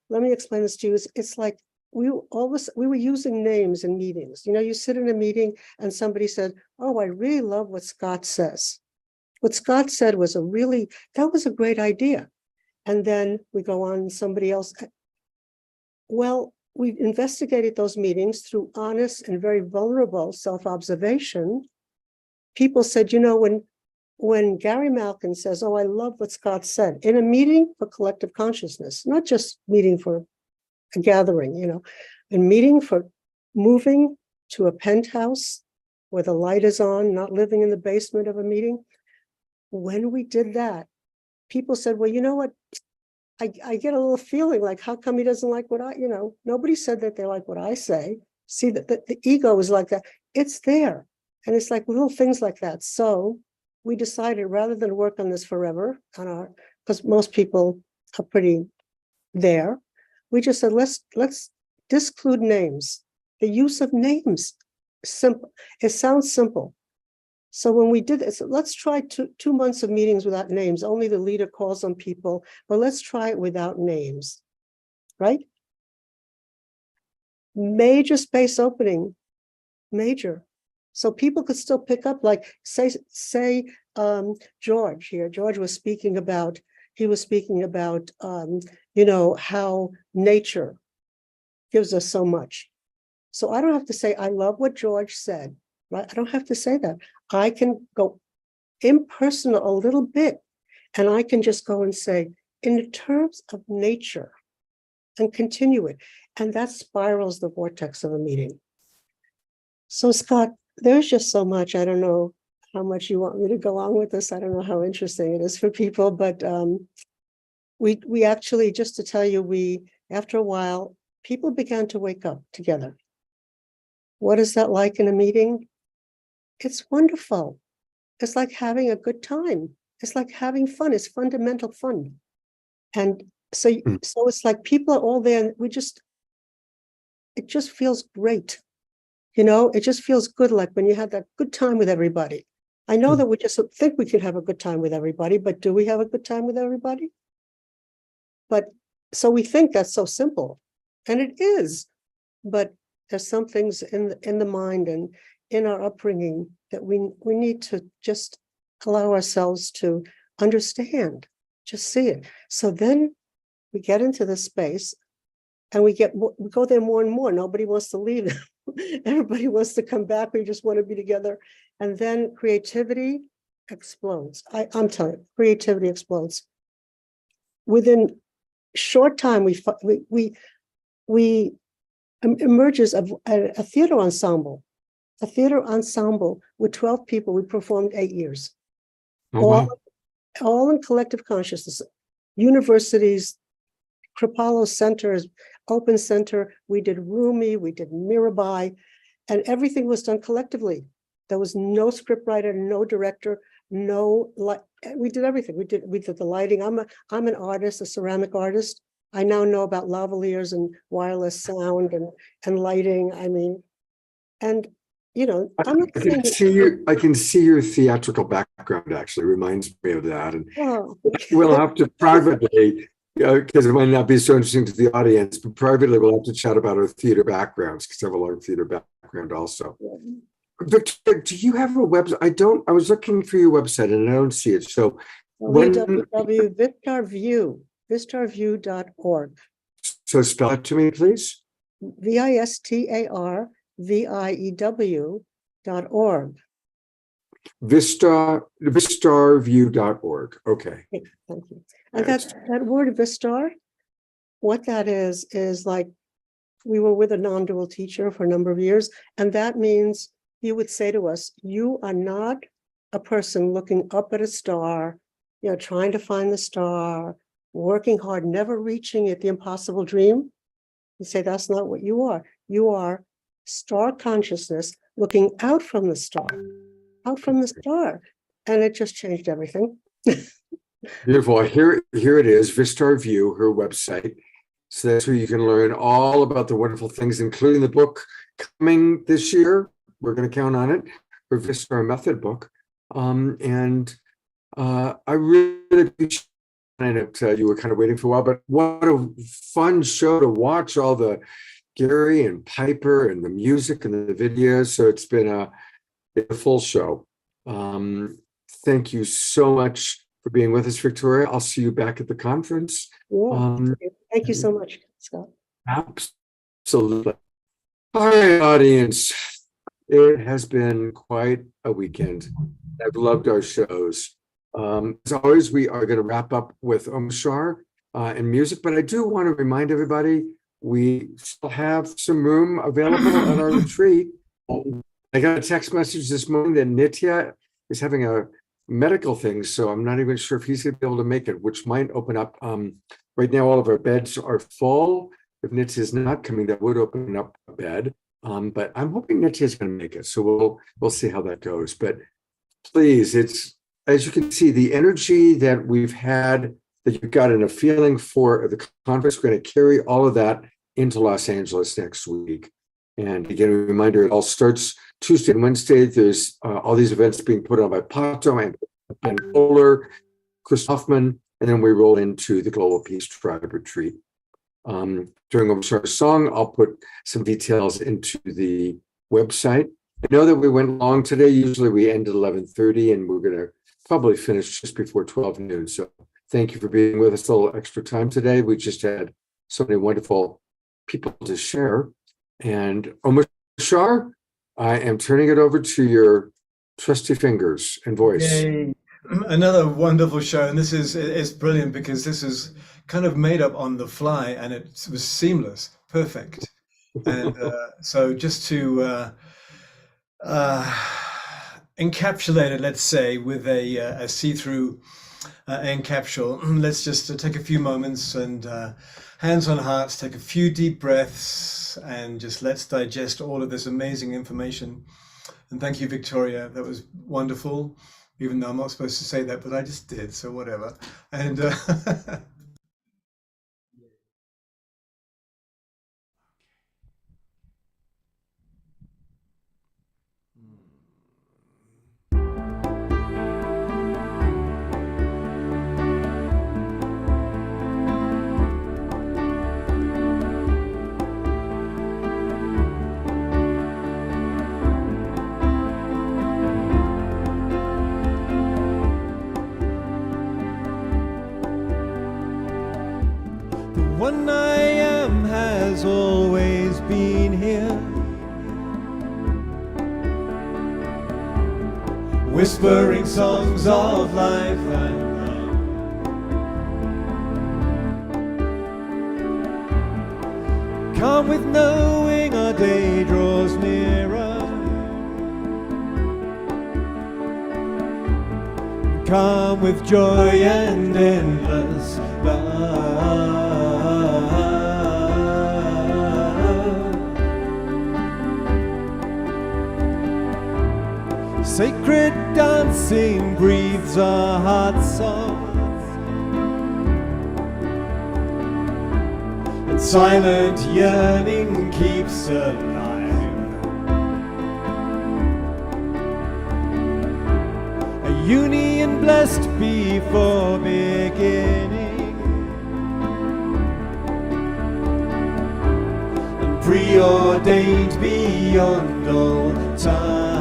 Let me explain this to you. It's like we were using names in meetings. You sit in a meeting and somebody said, "Oh, I really love what Scott says." What Scott said was that was a great idea. And then we go on and somebody else. Well, we investigated those meetings through honest and very vulnerable self-observation. People said, when Gary Malkin says, "Oh, I love what Scott said," in a meeting for collective consciousness, not just meeting for a gathering, a meeting for moving to a penthouse where the light is on, not living in the basement of a meeting. When we did that, people said, "Well, you know what? I get a little feeling like, how come he doesn't like what nobody said that they like what I say." See, that the ego is like that. It's there. And it's like little things like that. So we decided, rather than work on this forever because most people are pretty there, we just said, let's disclude names. The use of names, simple. It sounds simple. So when we did this, let's try 2 months of meetings without names. Only the leader calls on people, but let's try it without names, right? Major space opening, major. So people could still pick up, like say George here. George was speaking about, how nature gives us so much. So I don't have to say, "I love what George said," right? I don't have to say that. I can go impersonal a little bit, and I can just go and say, in terms of nature, and continue it. And that spirals the vortex of a meeting. So Scott, there's just so much. I don't know how much you want me to go on with this. I don't know how interesting it is for people, but we actually, just to tell you, after a while, people began to wake up together. What is that like in a meeting? It's wonderful. It's like having a good time. It's like having fun. It's fundamental fun. And so it's like people are all there, and it just feels great. It just feels good, like when you had that good time with everybody. I know that we just think we can have a good time with everybody, but do we have a good time with everybody? But so we think that's so simple, and it is, but there's some things in the mind and in our upbringing that we need to just allow ourselves to understand, just see it. So then we get into this space, and we go there more and more. Nobody wants to leave. Everybody wants to come back. We just want to be together. And then creativity explodes. I'm telling you, creativity explodes. Within short time, we emerges a theater ensemble. A theater ensemble with 12 people. We performed 8 years. All in collective consciousness. Universities, Kripalos Centers, Open Center, we did Rumi, we did Mirabai, and everything was done collectively. There was no scriptwriter, no director, we did everything. We did the lighting. I'm an artist, a ceramic artist. I now know about lavaliers and wireless sound and lighting. I mean, and I'm not saying I can see your theatrical background actually reminds me of that. And we'll have to privately, because it might not be so interesting to the audience, but privately we'll have to chat about our theater backgrounds, because I have a long theater background also. Victor, do you have a website? I was looking for your website and I don't see it. So www.vistarview.org. So spell it to me, please. VISTARVIEW.org. Vistarview.org. Okay. Thank you. And that word Vistar, what that is like, we were with a non-dual teacher for a number of years, and that means he would say to us, you are not a person looking up at a star, trying to find the star, working hard, never reaching it, the impossible dream. You say that's not what you are. You are star consciousness looking out from the star. And it just changed everything. Beautiful. Here it is, Vistar View, her website. So that's where you can learn all about the wonderful things, including the book coming this year. We're going to count on it, her Vistar Method book. I really appreciate it. You were kind of waiting for a while, but what a fun show to watch, all the Gary and Piper and the music and the videos. So it's been a full show. Thank you so much for being with us, Victoria. I'll see you back at the conference. Yeah. Thank you so much, Scott. Absolutely. All right, audience. It has been quite a weekend. I've loved our shows. As always, we are going to wrap up with Om Shar and music, but I do want to remind everybody we still have some room available at our retreat. I got a text message this morning that Nitya is having a medical thing, so I'm not even sure if he's going to be able to make it, which might open up. Right now, all of our beds are full. If Nitya is not coming, that would open up a bed. But I'm hoping Nitya is going to make it, so we'll see how that goes. But please, it's, as you can see, the energy that we've had, that you've gotten a feeling for the conference, we're going to carry all of that into Los Angeles next week. And again, a reminder, it all starts Tuesday and Wednesday. There's all these events being put on by Pato and Ben Kohler, Chris Hoffman, and then we roll into the Global Peace Tribe Retreat. During Om Shar's song, I'll put some details into the website. I know that we went long today. Usually we end at 11:30, and we're going to probably finish just before 12 noon. So thank you for being with us a little extra time today. We just had so many wonderful people to share. And Om Shar, I am turning it over to your trusty fingers and voice. Yay. Another wonderful show, and it's brilliant because this is kind of made up on the fly, and it was seamless, perfect. And so just to encapsulate it, let's say, with a see-through end capsule, let's just take a few moments and hands on hearts, take a few deep breaths, and just let's digest all of this amazing information. And thank you, Victoria. That was wonderful, even though I'm not supposed to say that, but I just did, so whatever. And one I am has always been here, whispering songs of life and love. Come with knowing our day draws nearer, come with joy and endless love. Sacred dancing breathes our heart songs, and silent yearning keeps alive. A union blessed before beginning, and preordained beyond all time.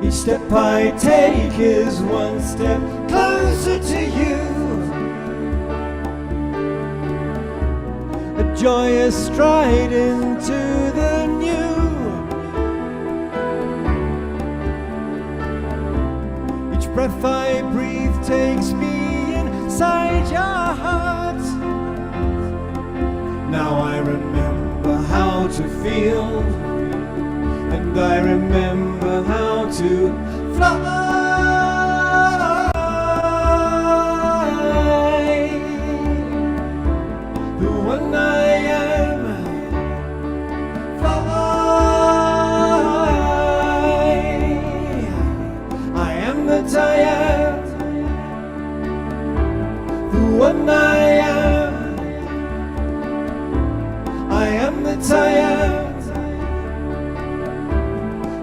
Each step I take is one step closer to you, a joyous stride into the new. Each breath I breathe takes me inside your heart. Now I remember how to feel, and I remember how to fly. The one I am, fly. I am that I am. The one I am. I am that I am.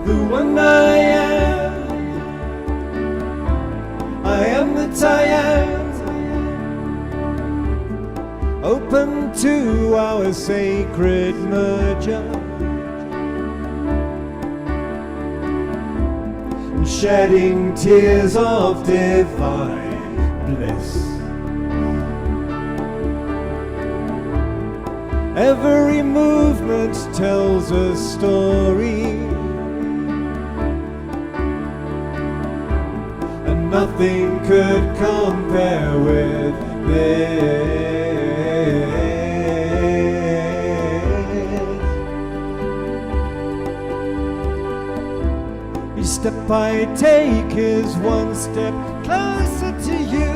The one I am. I am that I am. Open to our sacred merger, shedding tears of divine bliss. Every movement tells a story, and nothing could compare with this. Each step I take is one step closer to you.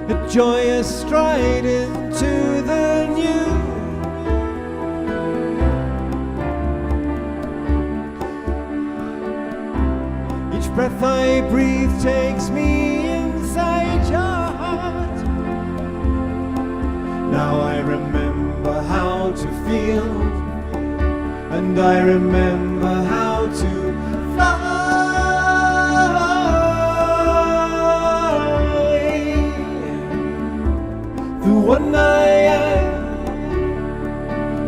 A joyous stride into the new. Each breath I breathe takes me inside your heart. Now I remember how to feel, and I remember how to fly. The one I am,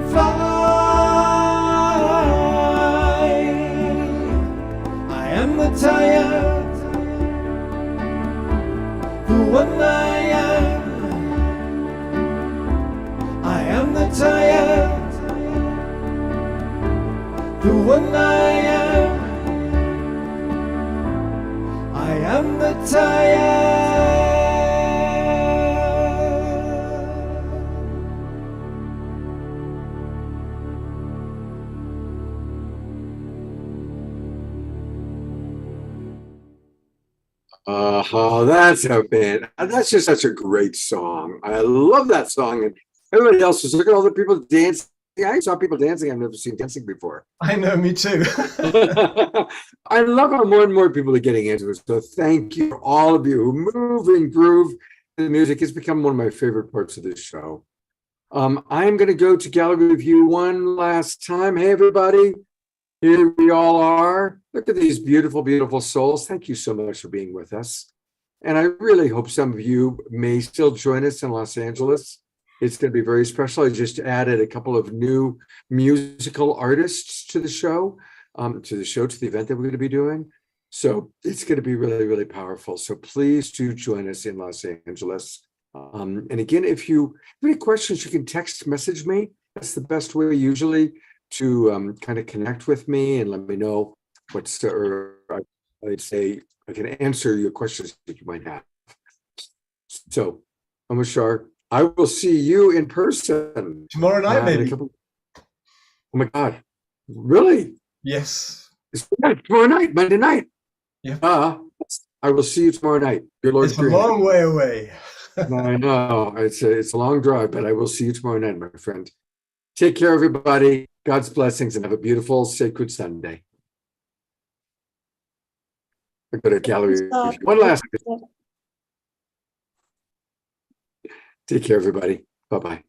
fly. I am that I am. The one I am. I am that I am. The one I am. I am that I am. That's a band. That's just such a great song. I love that song. And everybody else was, look at all the people dancing. I saw people dancing I've never seen dancing before. I know, me too. I love how more and more people are getting into it. So thank you, all of you who move and groove the music. Has become one of my favorite parts of this show. I'm going to go to gallery view one last time. Hey, everybody. Here we all are. Look at these beautiful, beautiful souls. Thank you so much for being with us. And I really hope some of you may still join us in Los Angeles. It's going to be very special. I just added a couple of new musical artists to the show, to the event that we're going to be doing. So it's going to be really, really powerful. So please do join us in Los Angeles. And again, if you have any questions, you can text message me. That's the best way usually to kind of connect with me and let me know what's, or I'd say I can answer your questions that you might have. So, Amashar, I will see you in person Tomorrow night, maybe. Oh my God, really? Yes. It's tomorrow night, Monday night. Yeah. I will see you tomorrow night. Good Lord. It's a long way away. I know it's a long drive, but I will see you tomorrow night, my friend. Take care, everybody. God's blessings, and have a beautiful, sacred Sunday. I go to gallery. One last. Take care, everybody. Bye-bye.